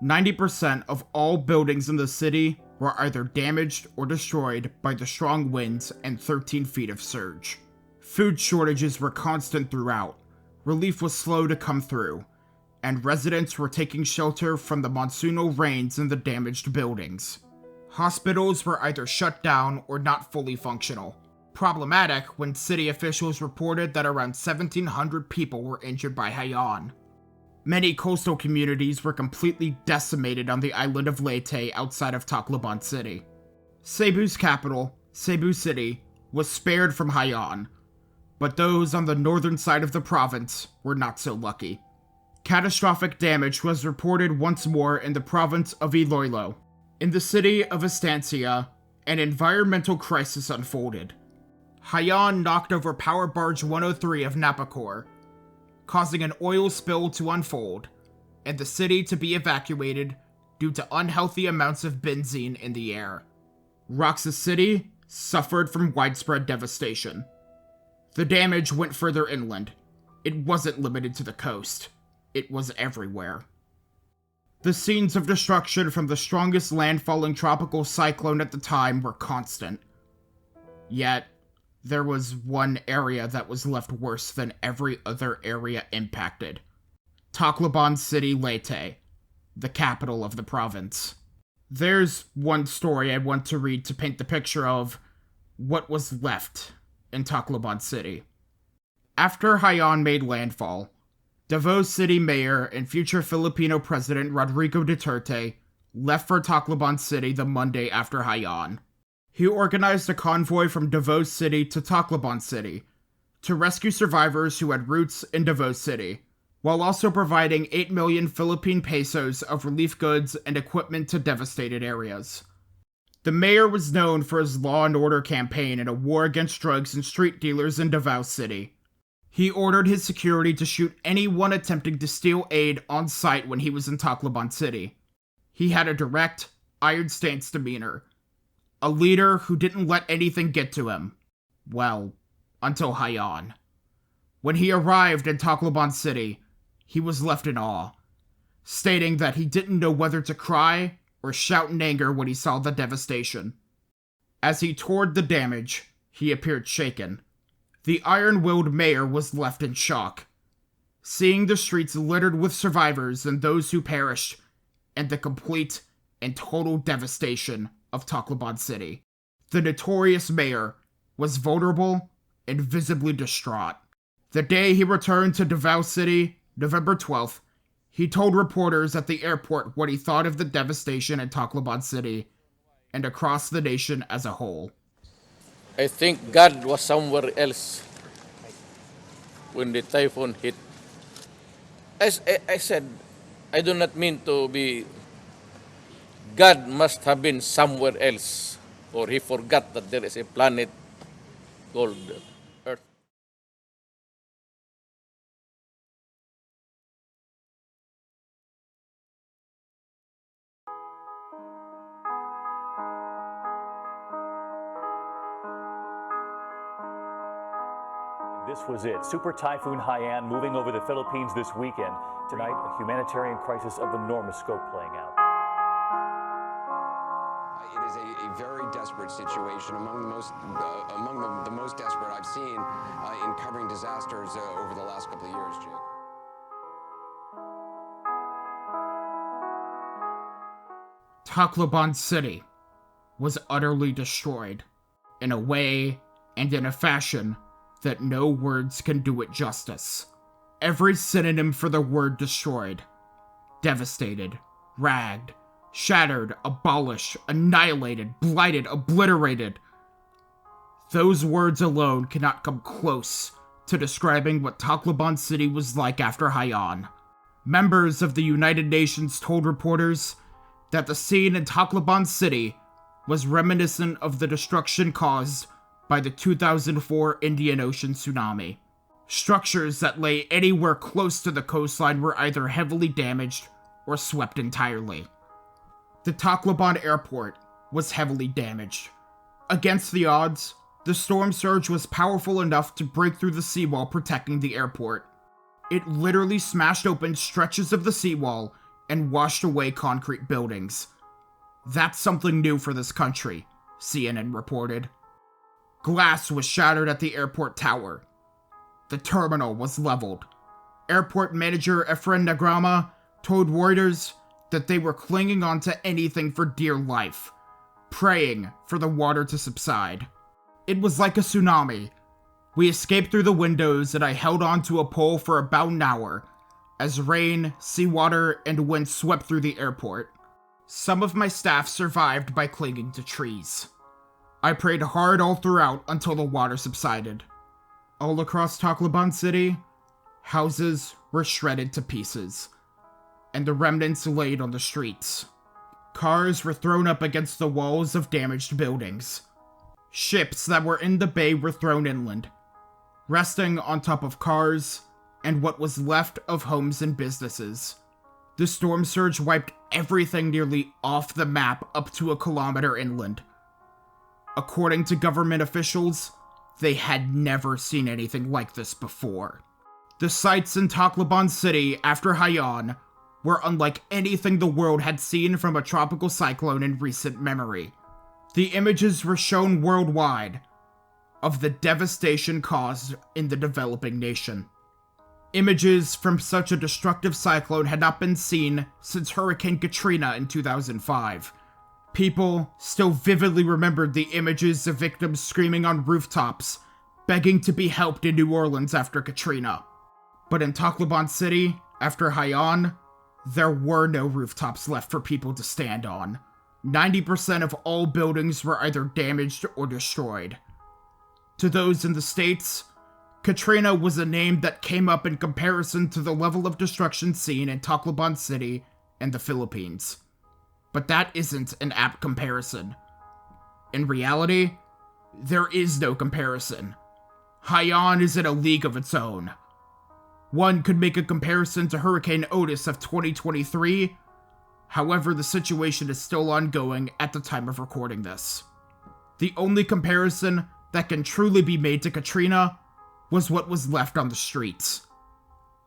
90% of all buildings in the city were either damaged or destroyed by the strong winds and 13 feet of surge. Food shortages were constant throughout, relief was slow to come through, and residents were taking shelter from the monsoonal rains in the damaged buildings. Hospitals were either shut down or not fully functional. Problematic when city officials reported that around 1,700 people were injured by Haiyan. Many coastal communities were completely decimated on the island of Leyte outside of Tacloban City. Cebu's capital, Cebu City, was spared from Haiyan, but those on the northern side of the province were not so lucky. Catastrophic damage was reported once more in the province of Iloilo. In the city of Estancia, an environmental crisis unfolded. Haiyan knocked over Power Barge 103 of Napacor, causing an oil spill to unfold, and the city to be evacuated due to unhealthy amounts of benzene in the air. Roxas City suffered from widespread devastation. The damage went further inland. It wasn't limited to the coast. It was everywhere. The scenes of destruction from the strongest landfalling tropical cyclone at the time were constant. Yet, there was one area that was left worse than every other area impacted. Tacloban City, Leyte, the capital of the province. There's one story I want to read to paint the picture of what was left in Tacloban City. After Haiyan made landfall, Davao City Mayor and future Filipino President Rodrigo Duterte left for Tacloban City the Monday after Haiyan. He organized a convoy from Davao City to Tacloban City to rescue survivors who had roots in Davao City, while also providing 8 million Philippine pesos of relief goods and equipment to devastated areas. The mayor was known for his law and order campaign in a war against drugs and street dealers in Davao City. He ordered his security to shoot anyone attempting to steal aid on sight when he was in Tacloban City. He had a direct, iron stance demeanor. A leader who didn't let anything get to him. Well, until Haiyan. When he arrived in Tacloban City, he was left in awe, stating that he didn't know whether to cry or shout in anger when he saw the devastation. As he toured the damage, he appeared shaken. The iron-willed mayor was left in shock, seeing the streets littered with survivors and those who perished, and the complete and total devastation of Tacloban City. The notorious mayor was vulnerable and visibly distraught. The day he returned to Davao City, November 12th, he told reporters at the airport what he thought of the devastation in Tacloban City and across the nation as a whole. I think God was somewhere else when the typhoon hit. As I said, I do not mean to be. God must have been somewhere else, or he forgot that there is a planet called Earth. This was it. Super Typhoon Haiyan moving over the Philippines this weekend. Tonight, a humanitarian crisis of enormous scope playing out. It is a very desperate situation, among the most desperate I've seen in covering disasters over the last couple of years, Jake. Tacloban City was utterly destroyed, in a way and in a fashion that no words can do it justice. Every synonym for the word destroyed, devastated, ragged, shattered, abolished, annihilated, blighted, obliterated. Those words alone cannot come close to describing what Tacloban City was like after Haiyan. Members of the United Nations told reporters that the scene in Tacloban City was reminiscent of the destruction caused by the 2004 Indian Ocean Tsunami. Structures that lay anywhere close to the coastline were either heavily damaged or swept entirely. The Tacloban airport was heavily damaged. Against the odds, the storm surge was powerful enough to break through the seawall protecting the airport. It literally smashed open stretches of the seawall and washed away concrete buildings. That's something new for this country, CNN reported. Glass was shattered at the airport tower. The terminal was leveled. Airport manager Efren Nagrama told Reuters that they were clinging onto anything for dear life, praying for the water to subside. It was like a tsunami. We escaped through the windows and I held onto a pole for about an hour, as rain, seawater, and wind swept through the airport. Some of my staff survived by clinging to trees. I prayed hard all throughout until the water subsided. All across Tacloban City, houses were shredded to pieces, and the remnants laid on the streets. Cars were thrown up against the walls of damaged buildings. Ships that were in the bay were thrown inland, resting on top of cars and what was left of homes and businesses. The storm surge wiped everything nearly off the map up to a kilometer inland. According to government officials, they had never seen anything like this before. The sights in Tacloban City after Haiyan were unlike anything the world had seen from a tropical cyclone in recent memory. The images were shown worldwide of the devastation caused in the developing nation. Images from such a destructive cyclone had not been seen since Hurricane Katrina in 2005. People still vividly remembered the images of victims screaming on rooftops, begging to be helped in New Orleans after Katrina. But in Tacloban City, after Haiyan, there were no rooftops left for people to stand on. 90% of all buildings were either damaged or destroyed. To those in the States, Katrina was a name that came up in comparison to the level of destruction seen in Tacloban City and the Philippines. But that isn't an apt comparison. In reality, there is no comparison. Haiyan is in a league of its own. One could make a comparison to Hurricane Otis of 2023, however the situation is still ongoing at the time of recording this. The only comparison that can truly be made to Katrina was what was left on the streets.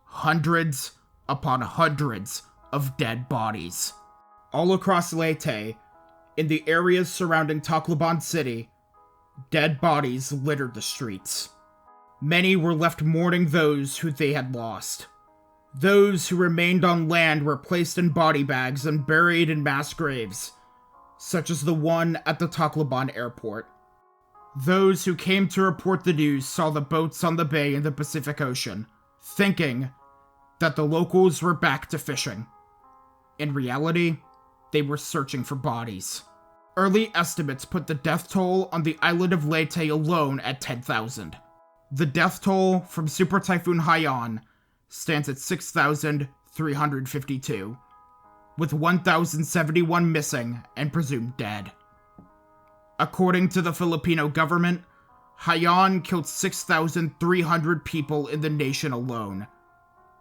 Hundreds upon hundreds of dead bodies. All across Leyte, in the areas surrounding Tacloban City, dead bodies littered the streets. Many were left mourning those who they had lost. Those who remained on land were placed in body bags and buried in mass graves, such as the one at the Tacloban airport. Those who came to report the news saw the boats on the bay in the Pacific Ocean, thinking that the locals were back to fishing. In reality, they were searching for bodies. Early estimates put the death toll on the island of Leyte alone at 10,000. The death toll from Super Typhoon Haiyan stands at 6,352, with 1,071 missing and presumed dead. According to the Filipino government, Haiyan killed 6,300 people in the nation alone,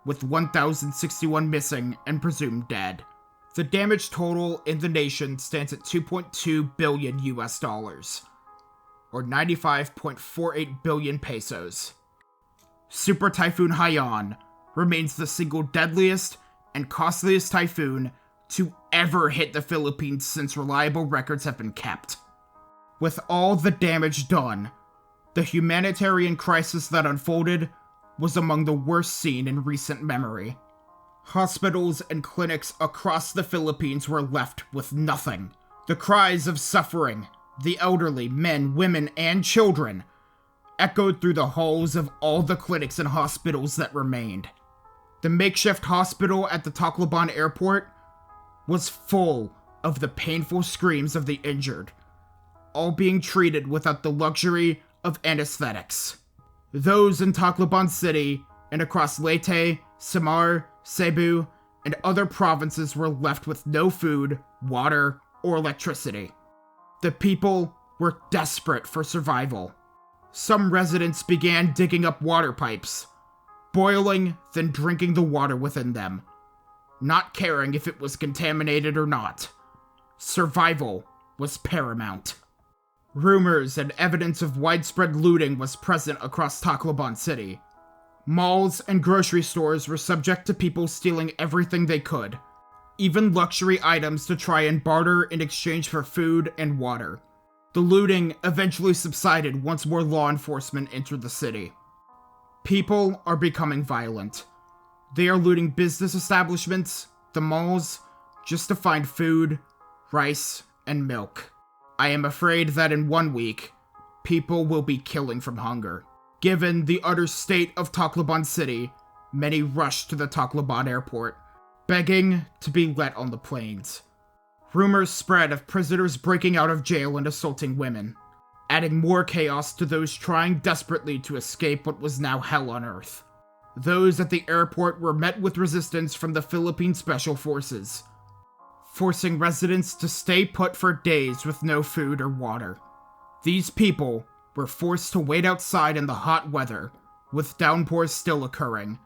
with 1,061 missing and presumed dead. The damage total in the nation stands at $2.2 billion US, or 95.48 billion pesos. Super Typhoon Haiyan remains the single deadliest and costliest typhoon to ever hit the Philippines since reliable records have been kept. With all the damage done, the humanitarian crisis that unfolded was among the worst seen in recent memory. Hospitals and clinics across the Philippines were left with nothing. The cries of suffering, the elderly, men, women, and children, echoed through the halls of all the clinics and hospitals that remained. The makeshift hospital at the Tacloban airport was full of the painful screams of the injured, all being treated without the luxury of anesthetics. Those in Tacloban City and across Leyte, Samar, Cebu, and other provinces were left with no food, water, or electricity. The people were desperate for survival. Some residents began digging up water pipes, boiling, then drinking the water within them, not caring if it was contaminated or not. Survival was paramount. Rumors and evidence of widespread looting was present across Tacloban City. Malls and grocery stores were subject to people stealing everything they could, even luxury items to try and barter in exchange for food and water. The looting eventually subsided once more law enforcement entered the city. People are becoming violent. They are looting business establishments, the malls, just to find food, rice, and milk. I am afraid that in 1 week, people will be killing from hunger. Given the utter state of Tacloban City, many rushed to the Tacloban airport, begging to be let on the planes. Rumors spread of prisoners breaking out of jail and assaulting women, adding more chaos to those trying desperately to escape what was now hell on earth. Those at the airport were met with resistance from the Philippine Special Forces, forcing residents to stay put for days with no food or water. These people were forced to wait outside in the hot weather, with downpours still occurring.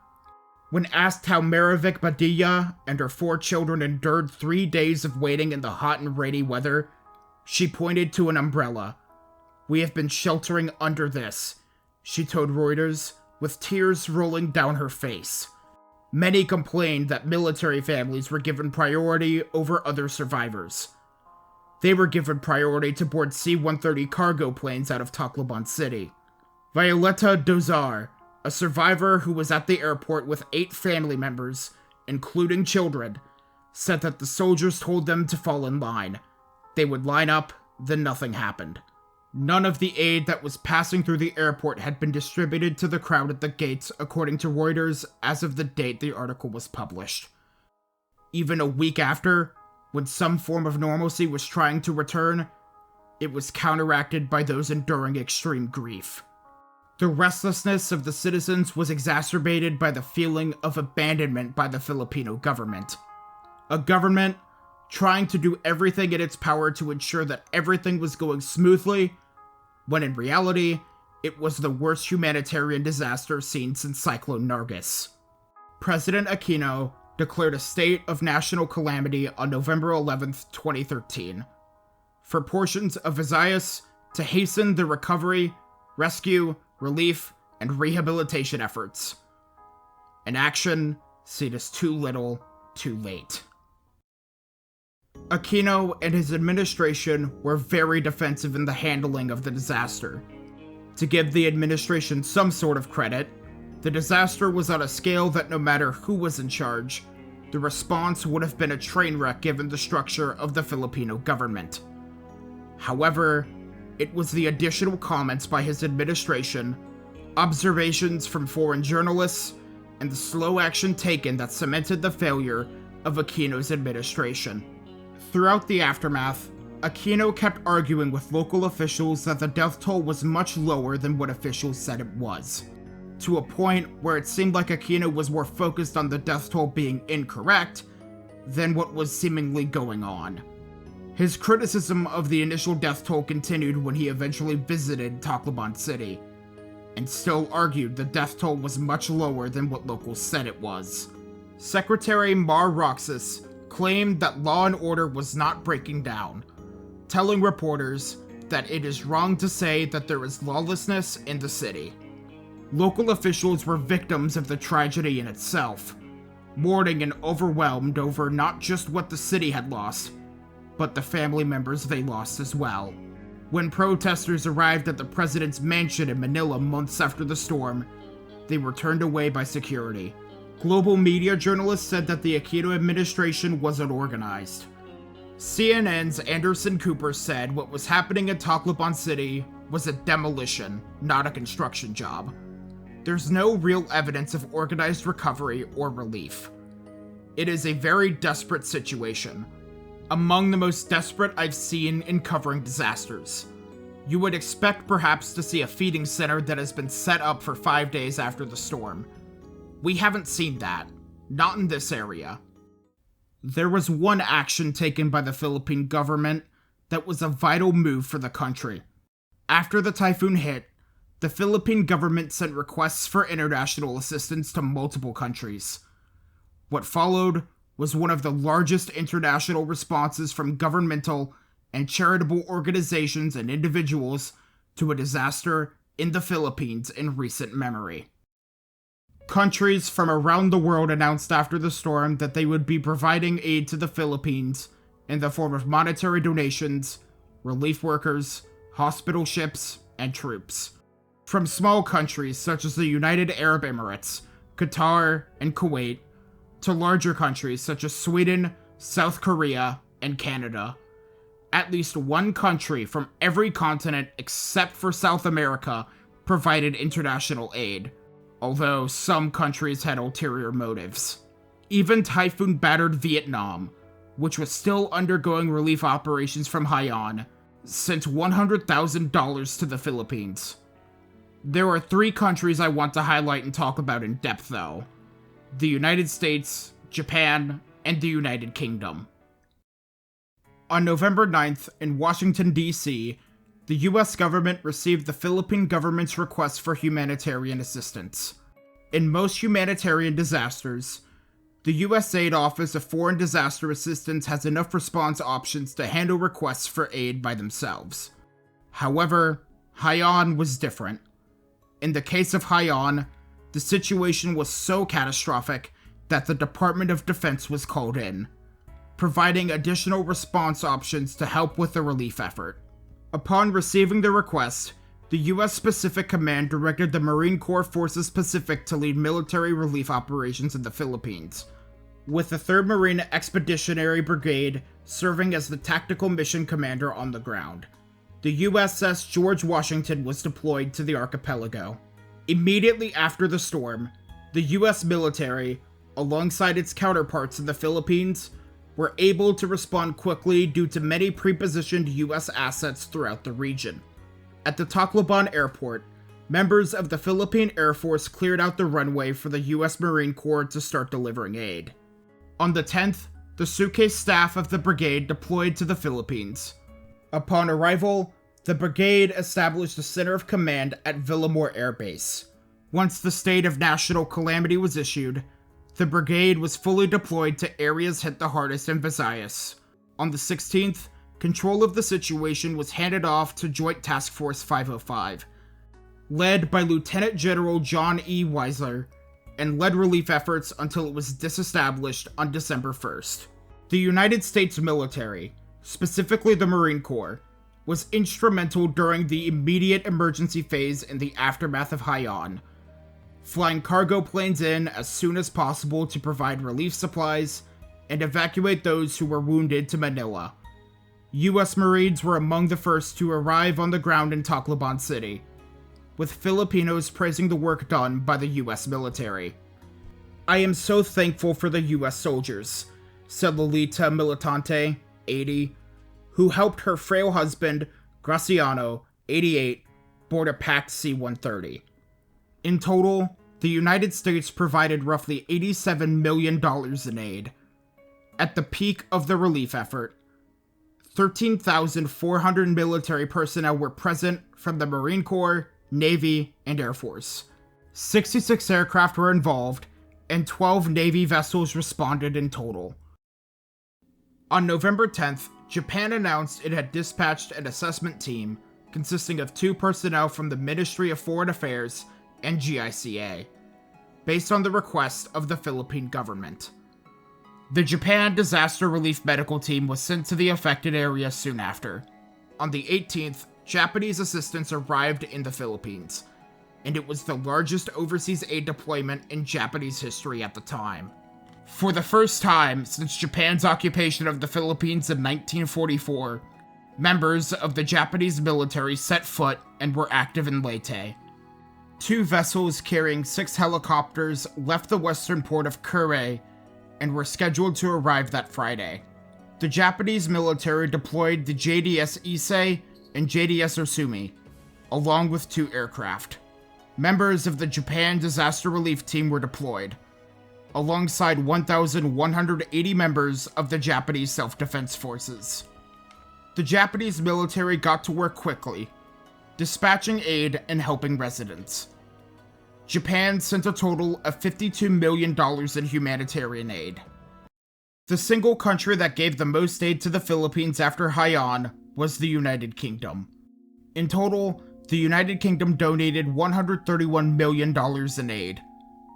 When asked how Marivic Badilla and her 4 children endured 3 days of waiting in the hot and rainy weather, she pointed to an umbrella. "We have been sheltering under this," she told Reuters, with tears rolling down her face. Many complained that military families were given priority over other survivors. They were given priority to board C-130 cargo planes out of Tacloban City. Violeta Dozar, a survivor who was at the airport with 8 family members, including children, said that the soldiers told them to fall in line. They would line up, then nothing happened. None of the aid that was passing through the airport had been distributed to the crowd at the gates, according to Reuters, as of the date the article was published. Even a week after, when some form of normalcy was trying to return, it was counteracted by those enduring extreme grief. The restlessness of the citizens was exacerbated by the feeling of abandonment by the Filipino government. A government trying to do everything in its power to ensure that everything was going smoothly, when in reality, it was the worst humanitarian disaster seen since Cyclone Nargis. President Aquino declared a state of national calamity on November 11, 2013, for portions of Visayas to hasten the recovery, rescue, relief, and rehabilitation efforts. An action seen as too little, too late. Aquino and his administration were very defensive in the handling of the disaster. To give the administration some sort of credit, the disaster was on a scale that no matter who was in charge, the response would have been a train wreck given the structure of the Filipino government. However, it was the additional comments by his administration, observations from foreign journalists, and the slow action taken that cemented the failure of Aquino's administration. Throughout the aftermath, Aquino kept arguing with local officials that the death toll was much lower than what officials said it was, to a point where it seemed like Aquino was more focused on the death toll being incorrect than what was seemingly going on. His criticism of the initial death toll continued when he eventually visited Tacloban City, and still argued the death toll was much lower than what locals said it was. Secretary Mar Roxas claimed that law and order was not breaking down, telling reporters that it is wrong to say that there is lawlessness in the city. Local officials were victims of the tragedy in itself, mourning and overwhelmed over not just what the city had lost, but the family members they lost as well. When protesters arrived at the president's mansion in Manila months after the storm, they were turned away by security. Global media journalists said that the Aquino administration was unorganized. CNN's Anderson Cooper said what was happening in Tacloban City was a demolition, not a construction job. There's no real evidence of organized recovery or relief. It is a very desperate situation, among the most desperate I've seen in covering disasters. You would expect perhaps to see a feeding center that has been set up for 5 days after the storm. We haven't seen that, not in this area. There was one action taken by the Philippine government that was a vital move for the country. After the typhoon hit, the Philippine government sent requests for international assistance to multiple countries. What followed was one of the largest international responses from governmental and charitable organizations and individuals to a disaster in the Philippines in recent memory. Countries from around the world announced after the storm that they would be providing aid to the Philippines in the form of monetary donations, relief workers, hospital ships, and troops. From small countries such as the United Arab Emirates, Qatar, and Kuwait, to larger countries such as Sweden, South Korea, and Canada. At least one country from every continent except for South America provided international aid. although some countries had ulterior motives. Even Typhoon battered Vietnam, which was still undergoing relief operations from Haiyan, sent $100,000 to the Philippines. There are 3 countries I want to highlight and talk about in depth, though: the United States, Japan, and the United Kingdom. On November 9th, in Washington, D.C., the U.S. government received the Philippine government's request for humanitarian assistance. In most humanitarian disasters, the U.S. Aid Office of Foreign Disaster Assistance has enough response options to handle requests for aid by themselves. However, Haiyan was different. In the case of Haiyan, the situation was so catastrophic that the Department of Defense was called in, providing additional response options to help with the relief effort. Upon receiving the request, the U.S. Pacific Command directed the Marine Corps Forces Pacific to lead military relief operations in the Philippines, with the 3rd Marine Expeditionary Brigade serving as the tactical mission commander on the ground. The USS George Washington was deployed to the archipelago. Immediately after the storm, the U.S. military, alongside its counterparts in the Philippines, were able to respond quickly due to many pre-positioned U.S. assets throughout the region. At the Tacloban airport, members of the Philippine Air Force cleared out the runway for the U.S. Marine Corps to start delivering aid. On the 10th, the suitcase staff of the brigade deployed to the Philippines. Upon arrival, the brigade established a center of command at Villamor Air Base. Once the state of national calamity was issued, the brigade was fully deployed to areas hit the hardest in Visayas. On the 16th, control of the situation was handed off to Joint Task Force 505, led by Lieutenant General John E. Weisler, and led relief efforts until it was disestablished on December 1st. The United States military, specifically the Marine Corps, was instrumental during the immediate emergency phase in the aftermath of Haiyan, flying cargo planes in as soon as possible to provide relief supplies and evacuate those who were wounded to Manila. U.S. Marines were among the first to arrive on the ground in Tacloban City, with Filipinos praising the work done by the U.S. military. "I am so thankful for the U.S. soldiers," said Lolita Militante, 80, who helped her frail husband, Graciano, 88, board a packed C-130. In total, the United States provided roughly $87 million in aid. At the peak of the relief effort, 13,400 military personnel were present from the Marine Corps, Navy, and Air Force. 66 aircraft were involved, and 12 Navy vessels responded in total. On November 10th, Japan announced it had dispatched an assessment team consisting of 2 personnel from the Ministry of Foreign Affairs and GICA, based on the request of the Philippine government. The Japan Disaster Relief Medical Team was sent to the affected area soon after. On the 18th, Japanese assistance arrived in the Philippines, and it was the largest overseas aid deployment in Japanese history at the time. For the first time since Japan's occupation of the Philippines in 1944, members of the Japanese military set foot and were active in Leyte. 2 vessels carrying 6 helicopters left the western port of Kure and were scheduled to arrive that Friday. The Japanese military deployed the JDS Issei and JDS Osumi, along with 2 aircraft. Members of the Japan Disaster Relief Team were deployed, alongside 1,180 members of the Japanese Self-Defense Forces. The Japanese military got to work quickly, dispatching aid and helping residents. Japan sent a total of $52 million in humanitarian aid. The single country that gave the most aid to the Philippines after Haiyan was the United Kingdom. In total, the United Kingdom donated $131 million in aid.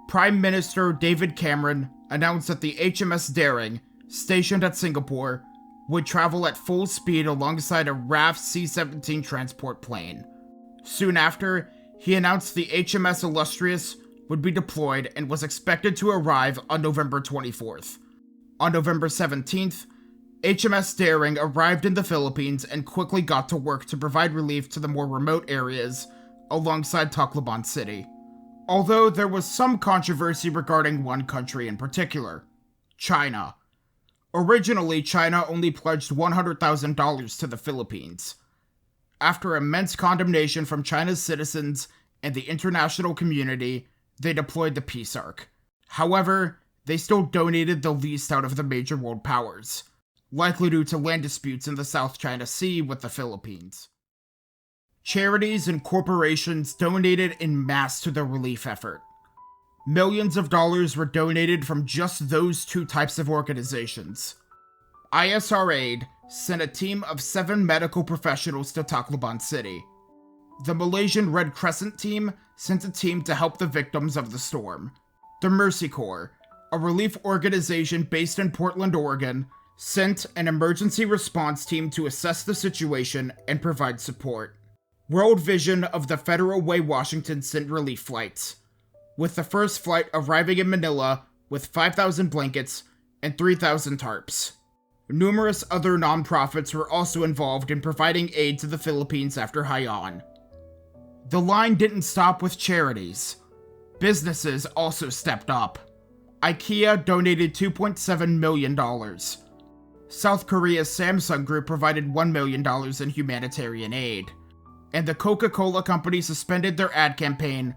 Prime Minister David Cameron announced that the HMS Daring, stationed at Singapore, would travel at full speed alongside a RAF C-17 transport plane. Soon after, he announced the HMS Illustrious would be deployed and was expected to arrive on November 24th. On November 17th, HMS Daring arrived in the Philippines and quickly got to work to provide relief to the more remote areas alongside Tacloban City. although there was some controversy regarding one country in particular, China. Originally, China only pledged $100,000 to the Philippines. After immense condemnation from China's citizens and the international community, they deployed the peace arc. However, they still donated the least out of the major world powers, likely due to land disputes in the South China Sea with the Philippines. Charities and corporations donated en masse to the relief effort. Millions of dollars were donated from just those two types of organizations. ISR Aid sent a team of 7 medical professionals to Tacloban City. The Malaysian Red Crescent team sent a team to help the victims of the storm. The Mercy Corps, a relief organization based in Portland, Oregon, sent an emergency response team to assess the situation and provide support. World Vision of the Federal Way Washington sent relief flights, with the first flight arriving in Manila with 5,000 blankets and 3,000 tarps. Numerous other nonprofits were also involved in providing aid to the Philippines after Haiyan. The line didn't stop with charities. Businesses also stepped up. IKEA donated $2.7 million. South Korea's Samsung Group provided $1 million in humanitarian aid. And the Coca-Cola company suspended their ad campaign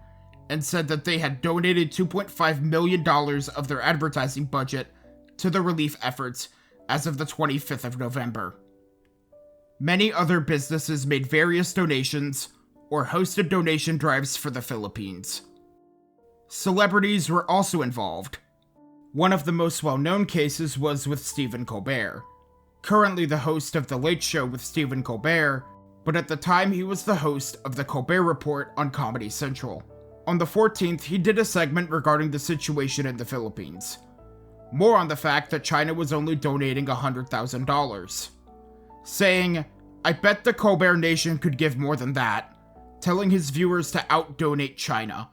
and said that they had donated $2.5 million of their advertising budget to the relief efforts as of the 25th of November. Many other businesses made various donations or hosted donation drives for the Philippines. Celebrities were also involved. One of the most well-known cases was with Stephen Colbert, currently the host of The Late Show with Stephen Colbert, but at the time he was the host of The Colbert Report on Comedy Central. On the 14th, he did a segment regarding the situation in the Philippines. More on the fact that China was only donating $100,000. Saying, "I bet the Colbert Nation could give more than that," telling his viewers to out-donate China.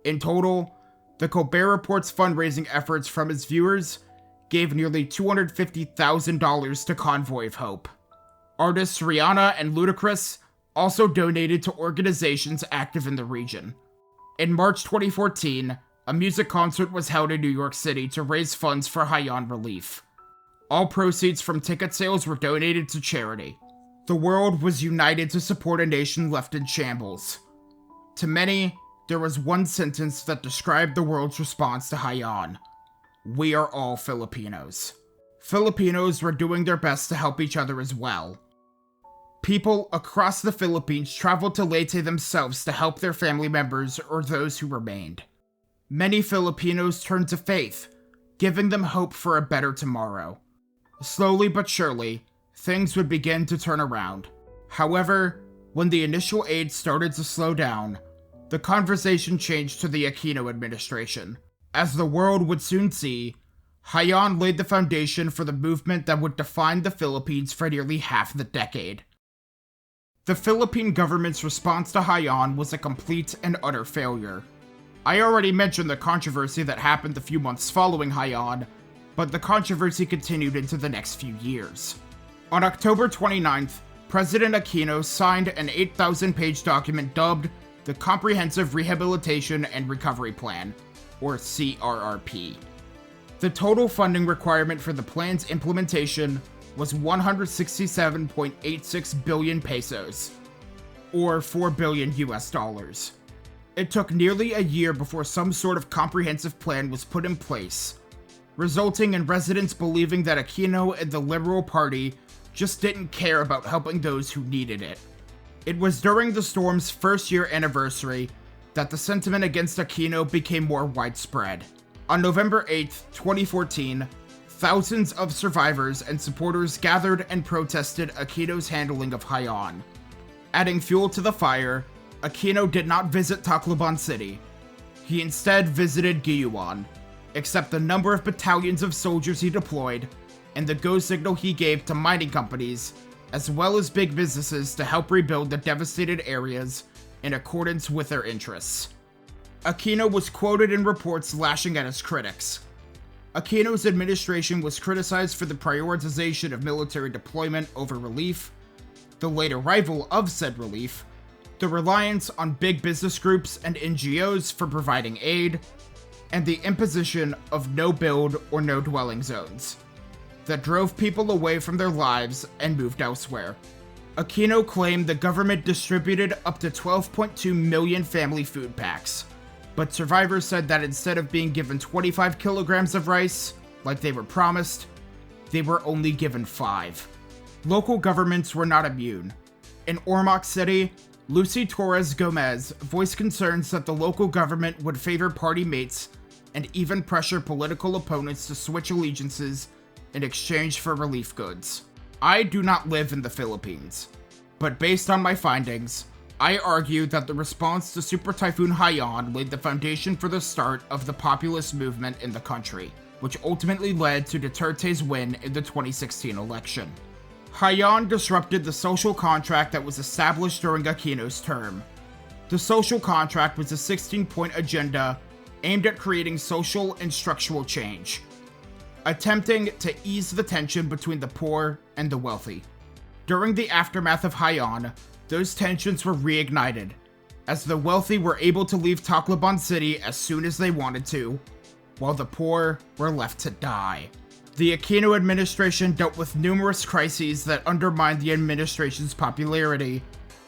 In total, the Colbert Report's fundraising efforts from his viewers gave nearly $250,000 to Convoy of Hope. Artists Rihanna and Ludacris also donated to organizations active in the region. In March 2014, a music concert was held in New York City to raise funds for Haiyan relief. All proceeds from ticket sales were donated to charity. The world was united to support a nation left in shambles. To many, there was one sentence that described the world's response to Haiyan: "We are all Filipinos." Filipinos were doing their best to help each other as well. People across the Philippines traveled to Leyte themselves to help their family members or those who remained. Many Filipinos turned to faith, giving them hope for a better tomorrow. Slowly but surely, things would begin to turn around. However, when the initial aid started to slow down, the conversation changed to the Aquino administration. As the world would soon see, Haiyan laid the foundation for the movement that would define the Philippines for nearly half the decade. The Philippine government's response to Haiyan was a complete and utter failure. I already mentioned the controversy that happened the few months following Haiyan, but the controversy continued into the next few years. On October 29th, President Aquino signed an 8,000-page document dubbed the Comprehensive Rehabilitation and Recovery Plan, or CRRP. The total funding requirement for the plan's implementation was 167.86 billion pesos, or $4 billion US dollars. It took nearly a year before some sort of comprehensive plan was put in place, resulting in residents believing that Aquino and the Liberal Party just didn't care about helping those who needed it. It was during the storm's first year anniversary that the sentiment against Aquino became more widespread. On November 8, 2014, thousands of survivors and supporters gathered and protested Aquino's handling of Haiyan. Adding fuel to the fire, Aquino did not visit Tacloban City. He instead visited Guyuan, except the number of battalions of soldiers he deployed and the go signal he gave to mining companies, as well as big businesses to help rebuild the devastated areas in accordance with their interests. Aquino was quoted in reports lashing at his critics. Aquino's administration was criticized for the prioritization of military deployment over relief, the late arrival of said relief, the reliance on big business groups and NGOs for providing aid, and the imposition of no-build or no-dwelling zones that drove people away from their lives and moved elsewhere. Aquino claimed the government distributed up to 12.2 million family food packs, but survivors said that instead of being given 25 kilograms of rice, like they were promised, they were only given 5. Local governments were not immune. In Ormoc City, Lucy Torres Gomez voiced concerns that the local government would favor party mates and even pressure political opponents to switch allegiances in exchange for relief goods. I do not live in the Philippines, but based on my findings, I argue that the response to Super Typhoon Haiyan laid the foundation for the start of the populist movement in the country, which ultimately led to Duterte's win in the 2016 election. Haiyan disrupted the social contract that was established during Aquino's term. The social contract was a 16-point agenda aimed at creating social and structural change, attempting to ease the tension between the poor and the wealthy. During the aftermath of Haiyan, those tensions were reignited, as the wealthy were able to leave Tacloban City as soon as they wanted to, while the poor were left to die. The Aquino administration dealt with numerous crises that undermined the administration's popularity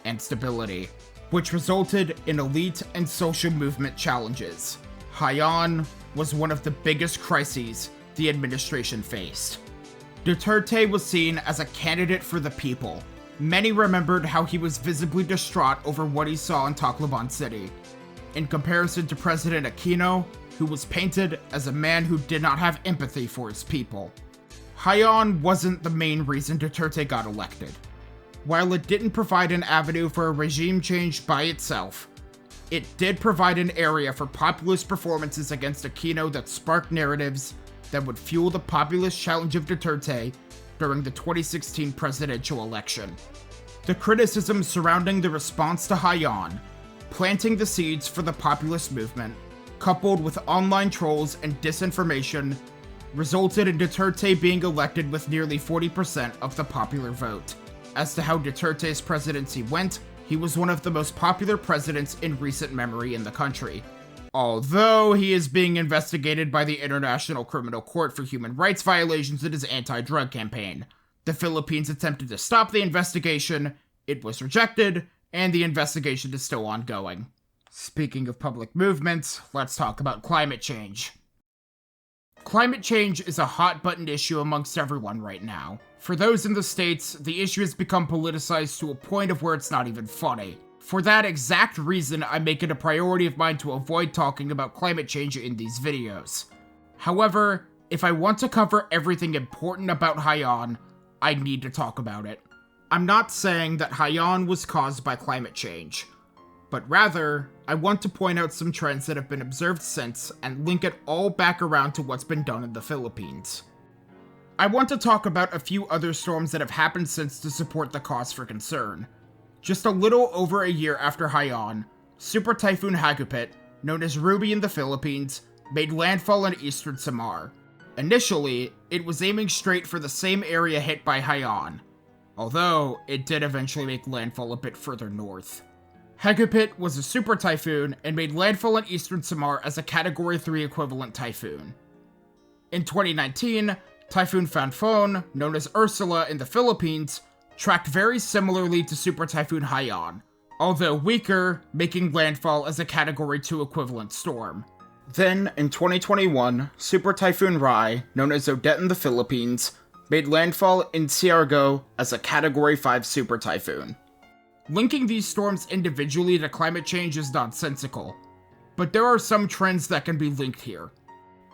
and stability, which resulted in elite and social movement challenges. Haiyan was one of the biggest crises the administration faced. Duterte was seen as a candidate for the people. Many remembered how he was visibly distraught over what he saw in Tacloban City, in comparison to President Aquino, who was painted as a man who did not have empathy for his people. Haiyan wasn't the main reason Duterte got elected. While it didn't provide an avenue for a regime change by itself, it did provide an area for populist performances against Aquino that sparked narratives that would fuel the populist challenge of Duterte during the 2016 presidential election. The criticism surrounding the response to Haiyan, planting the seeds for the populist movement, coupled with online trolls and disinformation, resulted in Duterte being elected with nearly 40% of the popular vote. As to how Duterte's presidency went, he was one of the most popular presidents in recent memory in the country. Although he is being investigated by the International Criminal Court for human rights violations in his anti-drug campaign. The Philippines attempted to stop the investigation, it was rejected, and the investigation is still ongoing. Speaking of public movements, let's talk about climate change. Climate change is a hot-button issue amongst everyone right now. For those in the States, the issue has become politicized to a point of where it's not even funny. For that exact reason, I make it a priority of mine to avoid talking about climate change in these videos. However, if I want to cover everything important about Haiyan, I need to talk about it. I'm not saying that Haiyan was caused by climate change, but rather, I want to point out some trends that have been observed since and link it all back around to what's been done in the Philippines. I want to talk about a few other storms that have happened since to support the cause for concern. Just a little over a year after Haiyan, Super Typhoon Hagupit, known as Ruby in the Philippines, made landfall in eastern Samar. Initially, it was aiming straight for the same area hit by Haiyan, although it did eventually make landfall a bit further north. Hagupit was a super typhoon and made landfall in eastern Samar as a Category 3 equivalent typhoon. In 2019, Typhoon Fanfon, known as Ursula in the Philippines, tracked very similarly to Super Typhoon Haiyan, although weaker, making landfall as a Category 2 equivalent storm. Then, in 2021, Super Typhoon Rai, known as Odette in the Philippines, made landfall in Siargao as a Category 5 super typhoon. Linking these storms individually to climate change is nonsensical, but there are some trends that can be linked here.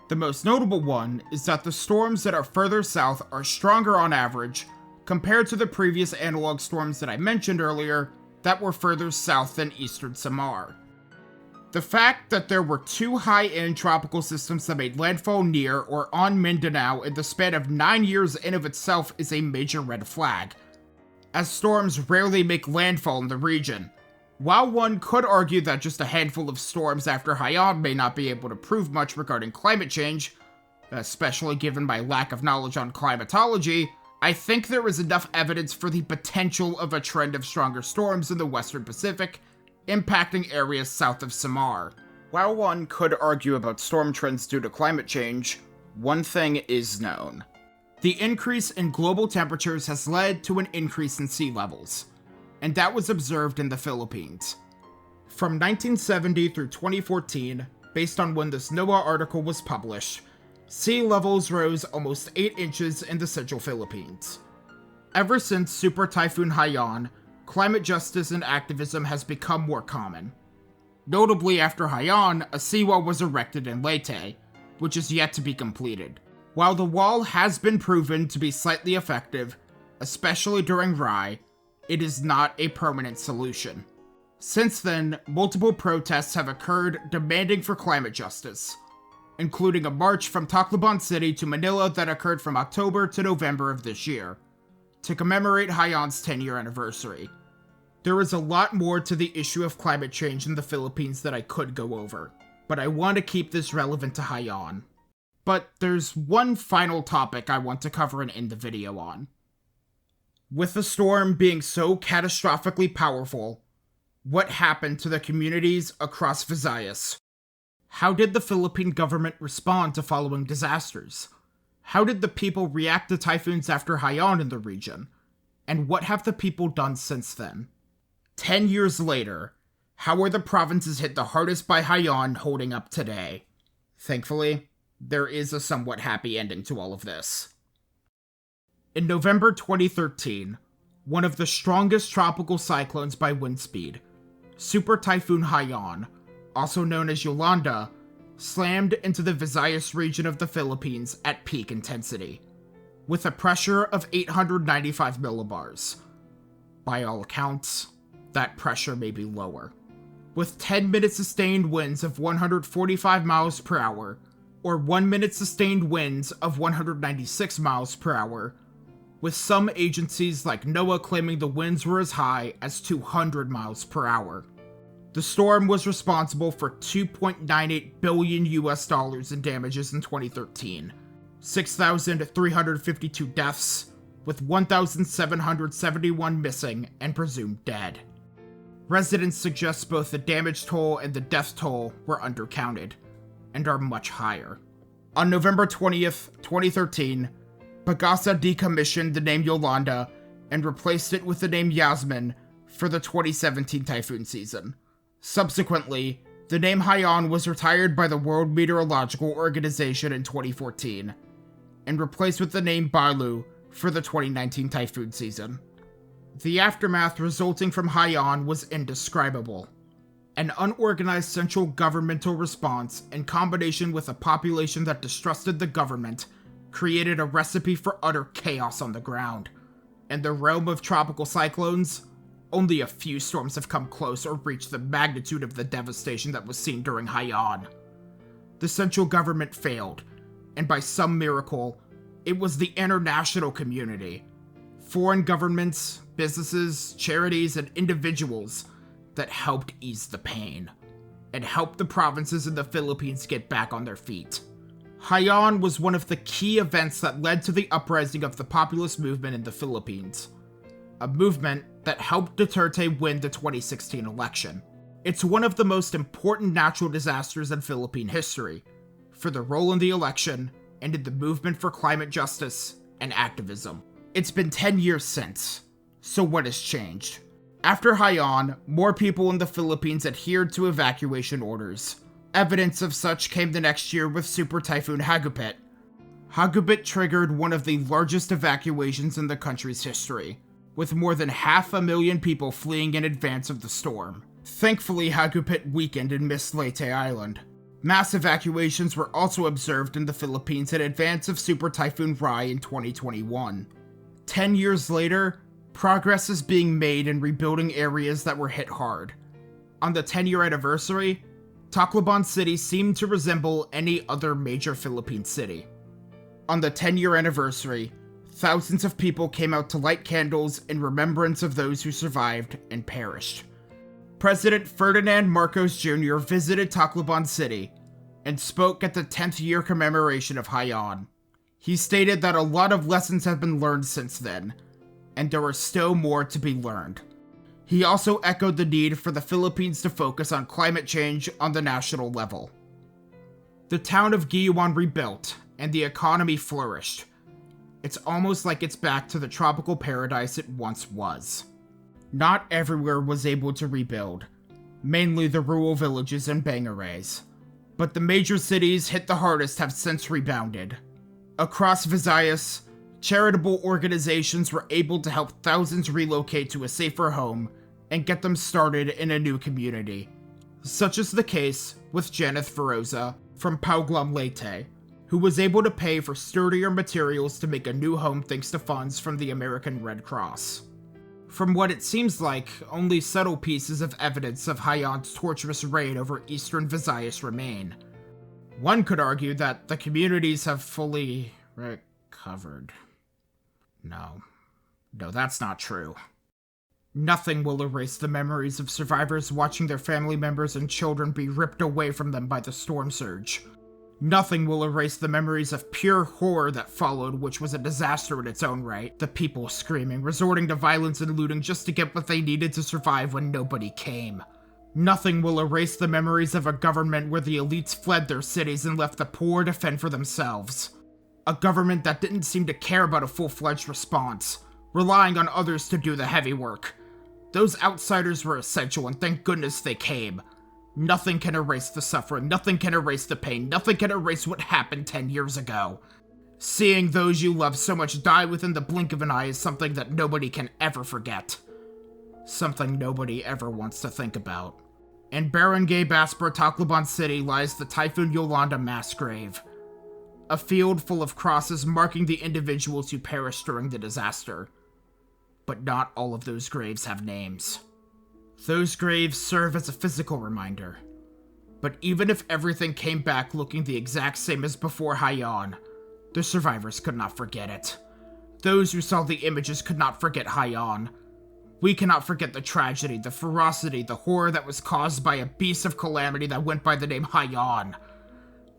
The most notable one is that the storms that are further south are stronger on average compared to the previous analog storms that I mentioned earlier that were further south than eastern Samar. The fact that there were 2 high-end tropical systems that made landfall near or on Mindanao in the span of 9 years in of itself is a major red flag, as storms rarely make landfall in the region. While one could argue that just a handful of storms after Haiyan may not be able to prove much regarding climate change, especially given my lack of knowledge on climatology, I think there is enough evidence for the potential of a trend of stronger storms in the Western Pacific impacting areas south of Samar. While one could argue about storm trends due to climate change, one thing is known. The increase in global temperatures has led to an increase in sea levels, and that was observed in the Philippines. From 1970 through 2014, based on when this NOAA article was published, sea levels rose almost 8 inches in the central Philippines. Ever since Super Typhoon Haiyan, climate justice and activism has become more common. Notably, after Haiyan, a seawall was erected in Leyte, which is yet to be completed. While the wall has been proven to be slightly effective, especially during Rai, it is not a permanent solution. Since then, multiple protests have occurred demanding for climate justice, including a march from Tacloban City to Manila that occurred from October to November of this year, to commemorate Haiyan's 10-year anniversary. There is a lot more to the issue of climate change in the Philippines that I could go over, but I want to keep this relevant to Haiyan. But there's one final topic I want to cover and end the video on. With the storm being so catastrophically powerful, what happened to the communities across Visayas? How did the Philippine government respond to following disasters? How did the people react to typhoons after Haiyan in the region? And what have the people done since then? 10 years later, how are the provinces hit the hardest by Haiyan holding up today? Thankfully, there is a somewhat happy ending to all of this. In November 2013, one of the strongest tropical cyclones by wind speed, Super Typhoon Haiyan, also known as Yolanda, slammed into the Visayas region of the Philippines at peak intensity, with a pressure of 895 millibars. By all accounts, that pressure may be lower. With 10-minute sustained winds of 145 miles per hour, or 1-minute sustained winds of 196 miles per hour, with some agencies like NOAA claiming the winds were as high as 200 miles per hour. The storm was responsible for $2.98 billion in damages in 2013, 6,352 deaths, with 1,771 missing and presumed dead. Residents suggest both the damage toll and the death toll were undercounted, and are much higher. On November 20th, 2013, Pagasa decommissioned the name Yolanda and replaced it with the name Yasmin for the 2017 typhoon season. Subsequently, the name Haiyan was retired by the World Meteorological Organization in 2014, and replaced with the name Balu for the 2019 typhoon season. The aftermath resulting from Haiyan was indescribable. An unorganized central governmental response, in combination with a population that distrusted the government, created a recipe for utter chaos on the ground. In the realm of tropical cyclones, only a few storms have come close or reached the magnitude of the devastation that was seen during Haiyan. The central government failed, and by some miracle, it was the international community, foreign governments, businesses, charities, and individuals that helped ease the pain, and helped the provinces in the Philippines get back on their feet. Haiyan was one of the key events that led to the uprising of the populist movement in the Philippines, a movement that helped Duterte win the 2016 election. It's one of the most important natural disasters in Philippine history, for the role in the election and in the movement for climate justice and activism. It's been 10 years since, so what has changed? After Haiyan, more people in the Philippines adhered to evacuation orders. Evidence of such came the next year with Super Typhoon Hagupit. Hagupit triggered one of the largest evacuations in the country's history, with more than 500,000 people fleeing in advance of the storm. Thankfully, Hagupit weakened and missed Leyte Island. Mass evacuations were also observed in the Philippines in advance of Super Typhoon Rai in 2021. 10 years later, progress is being made in rebuilding areas that were hit hard. On the 10-year anniversary, Tacloban City seemed to resemble any other major Philippine city. On the 10-year anniversary, thousands of people came out to light candles in remembrance of those who survived and perished. President Ferdinand Marcos Jr. visited Tacloban City and spoke at the 10th year commemoration of Haiyan. He stated that a lot of lessons have been learned since then, and there are still more to be learned. He also echoed the need for the Philippines to focus on climate change on the national level. The town of Guyuan rebuilt, and the economy flourished. It's almost like it's back to the tropical paradise it once was. Not everywhere was able to rebuild, mainly the rural villages and bangarees, but the major cities hit the hardest have since rebounded. Across Visayas, charitable organizations were able to help thousands relocate to a safer home and get them started in a new community, such is the case with Janeth Feroza from Pauglam Leyte, who was able to pay for sturdier materials to make a new home thanks to funds from the American Red Cross. From what it seems like, only subtle pieces of evidence of Haiyan's torturous reign over eastern Visayas remain. One could argue that the communities have fully recovered. No, that's not true. Nothing will erase the memories of survivors watching their family members and children be ripped away from them by the storm surge. Nothing will erase the memories of pure horror that followed, which was a disaster in its own right. The people screaming, resorting to violence and looting just to get what they needed to survive when nobody came. Nothing will erase the memories of a government where the elites fled their cities and left the poor to fend for themselves. A government that didn't seem to care about a full-fledged response, relying on others to do the heavy work. Those outsiders were essential, and thank goodness they came. Nothing can erase the suffering, nothing can erase the pain, nothing can erase what happened 10 years ago. Seeing those you love so much die within the blink of an eye is something that nobody can ever forget. Something nobody ever wants to think about. In Barangay Baspor, Tacloban City lies the Typhoon Yolanda mass grave. A field full of crosses marking the individuals who perished during the disaster. But not all of those graves have names. Those graves serve as a physical reminder. But even if everything came back looking the exact same as before Haiyan, the survivors could not forget it. Those who saw the images could not forget Haiyan. We cannot forget the tragedy, the ferocity, the horror that was caused by a beast of calamity that went by the name Haiyan.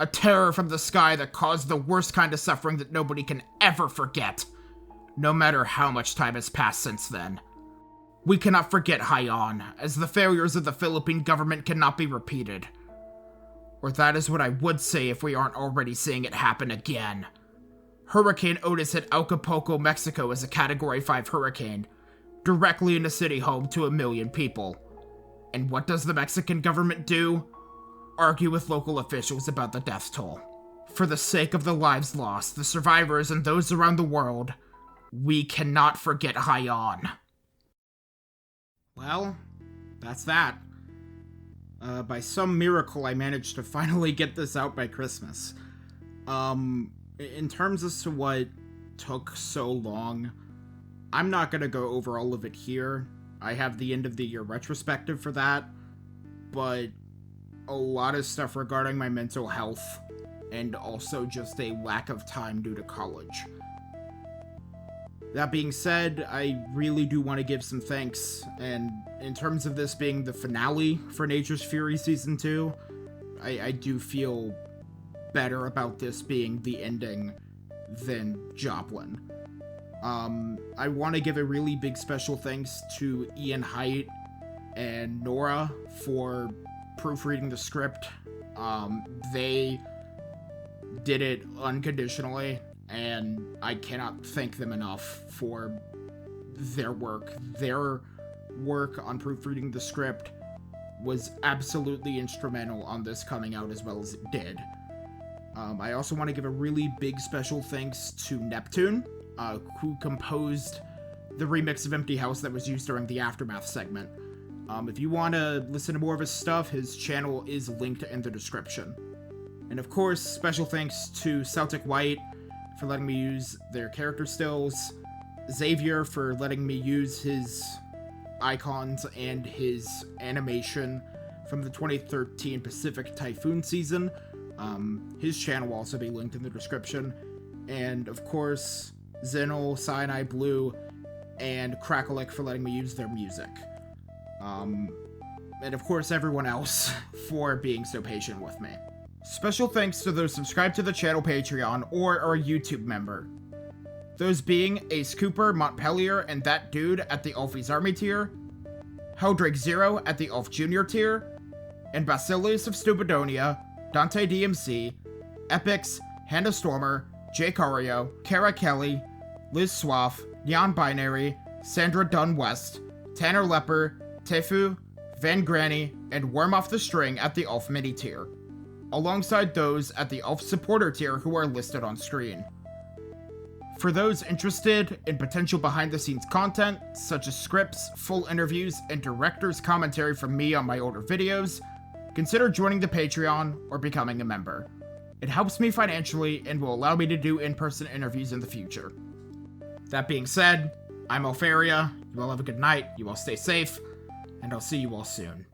A terror from the sky that caused the worst kind of suffering that nobody can ever forget, no matter how much time has passed since then. We cannot forget Haiyan, as the failures of the Philippine government cannot be repeated. Or that is what I would say if we aren't already seeing it happen again. Hurricane Otis hit Acapulco, Mexico as a Category 5 hurricane, directly in a city home to 1 million people. And what does the Mexican government do? Argue with local officials about the death toll. For the sake of the lives lost, the survivors, and those around the world, we cannot forget Haiyan. Well, that's that. By some miracle, I managed to finally get this out by Christmas. In terms as to what took so long, I'm not gonna go over all of it here. I have the end of the year retrospective for that, but a lot of stuff regarding my mental health, and also just a lack of time due to college. That being said, I really do want to give some thanks, and in terms of this being the finale for Nature's Fury Season 2, I do feel better about this being the ending than Joplin. I want to give a really big special thanks to Ian Haidt and Nora for proofreading the script. They did it unconditionally, and I cannot thank them enough for their work. Their work on proofreading the script was absolutely instrumental on this coming out as well as it did. I also want to give a really big special thanks to Neptune, who composed the remix of Empty House that was used during the Aftermath segment. If you want to listen to more of his stuff, his channel is linked in the description. And of course, special thanks to Celtic White for letting me use their character stills, Xavier for letting me use his icons and his animation from the 2013 Pacific Typhoon season. His channel will also be linked in the description. And of course, Zenil, Cyanide Blue, and Crackleic for letting me use their music. And of course everyone else for being so patient with me. Special thanks to those subscribed to the channel Patreon or are a YouTube member. Those being Ace Cooper, Montpellier, and that dude at the Alfie's Army tier, Heldrake Zero at the Elf Junior tier, and Basilius of Stupidonia, Dante DMC, Epics, Hannah Stormer, Jake Ario, Kara Kelly, Liz Swaff, Neon Binary, Sandra Dunn West, Tanner Lepper, Tefu, Van Granny, and Worm Off the String at the Elf Mini tier, alongside those at the Elf Supporter tier who are listed on screen. For those interested in potential behind-the-scenes content, such as scripts, full interviews, and director's commentary from me on my older videos, consider joining the Patreon or becoming a member. It helps me financially and will allow me to do in-person interviews in the future. That being said, I'm Alferia, you all have a good night, you all stay safe, and I'll see you all soon.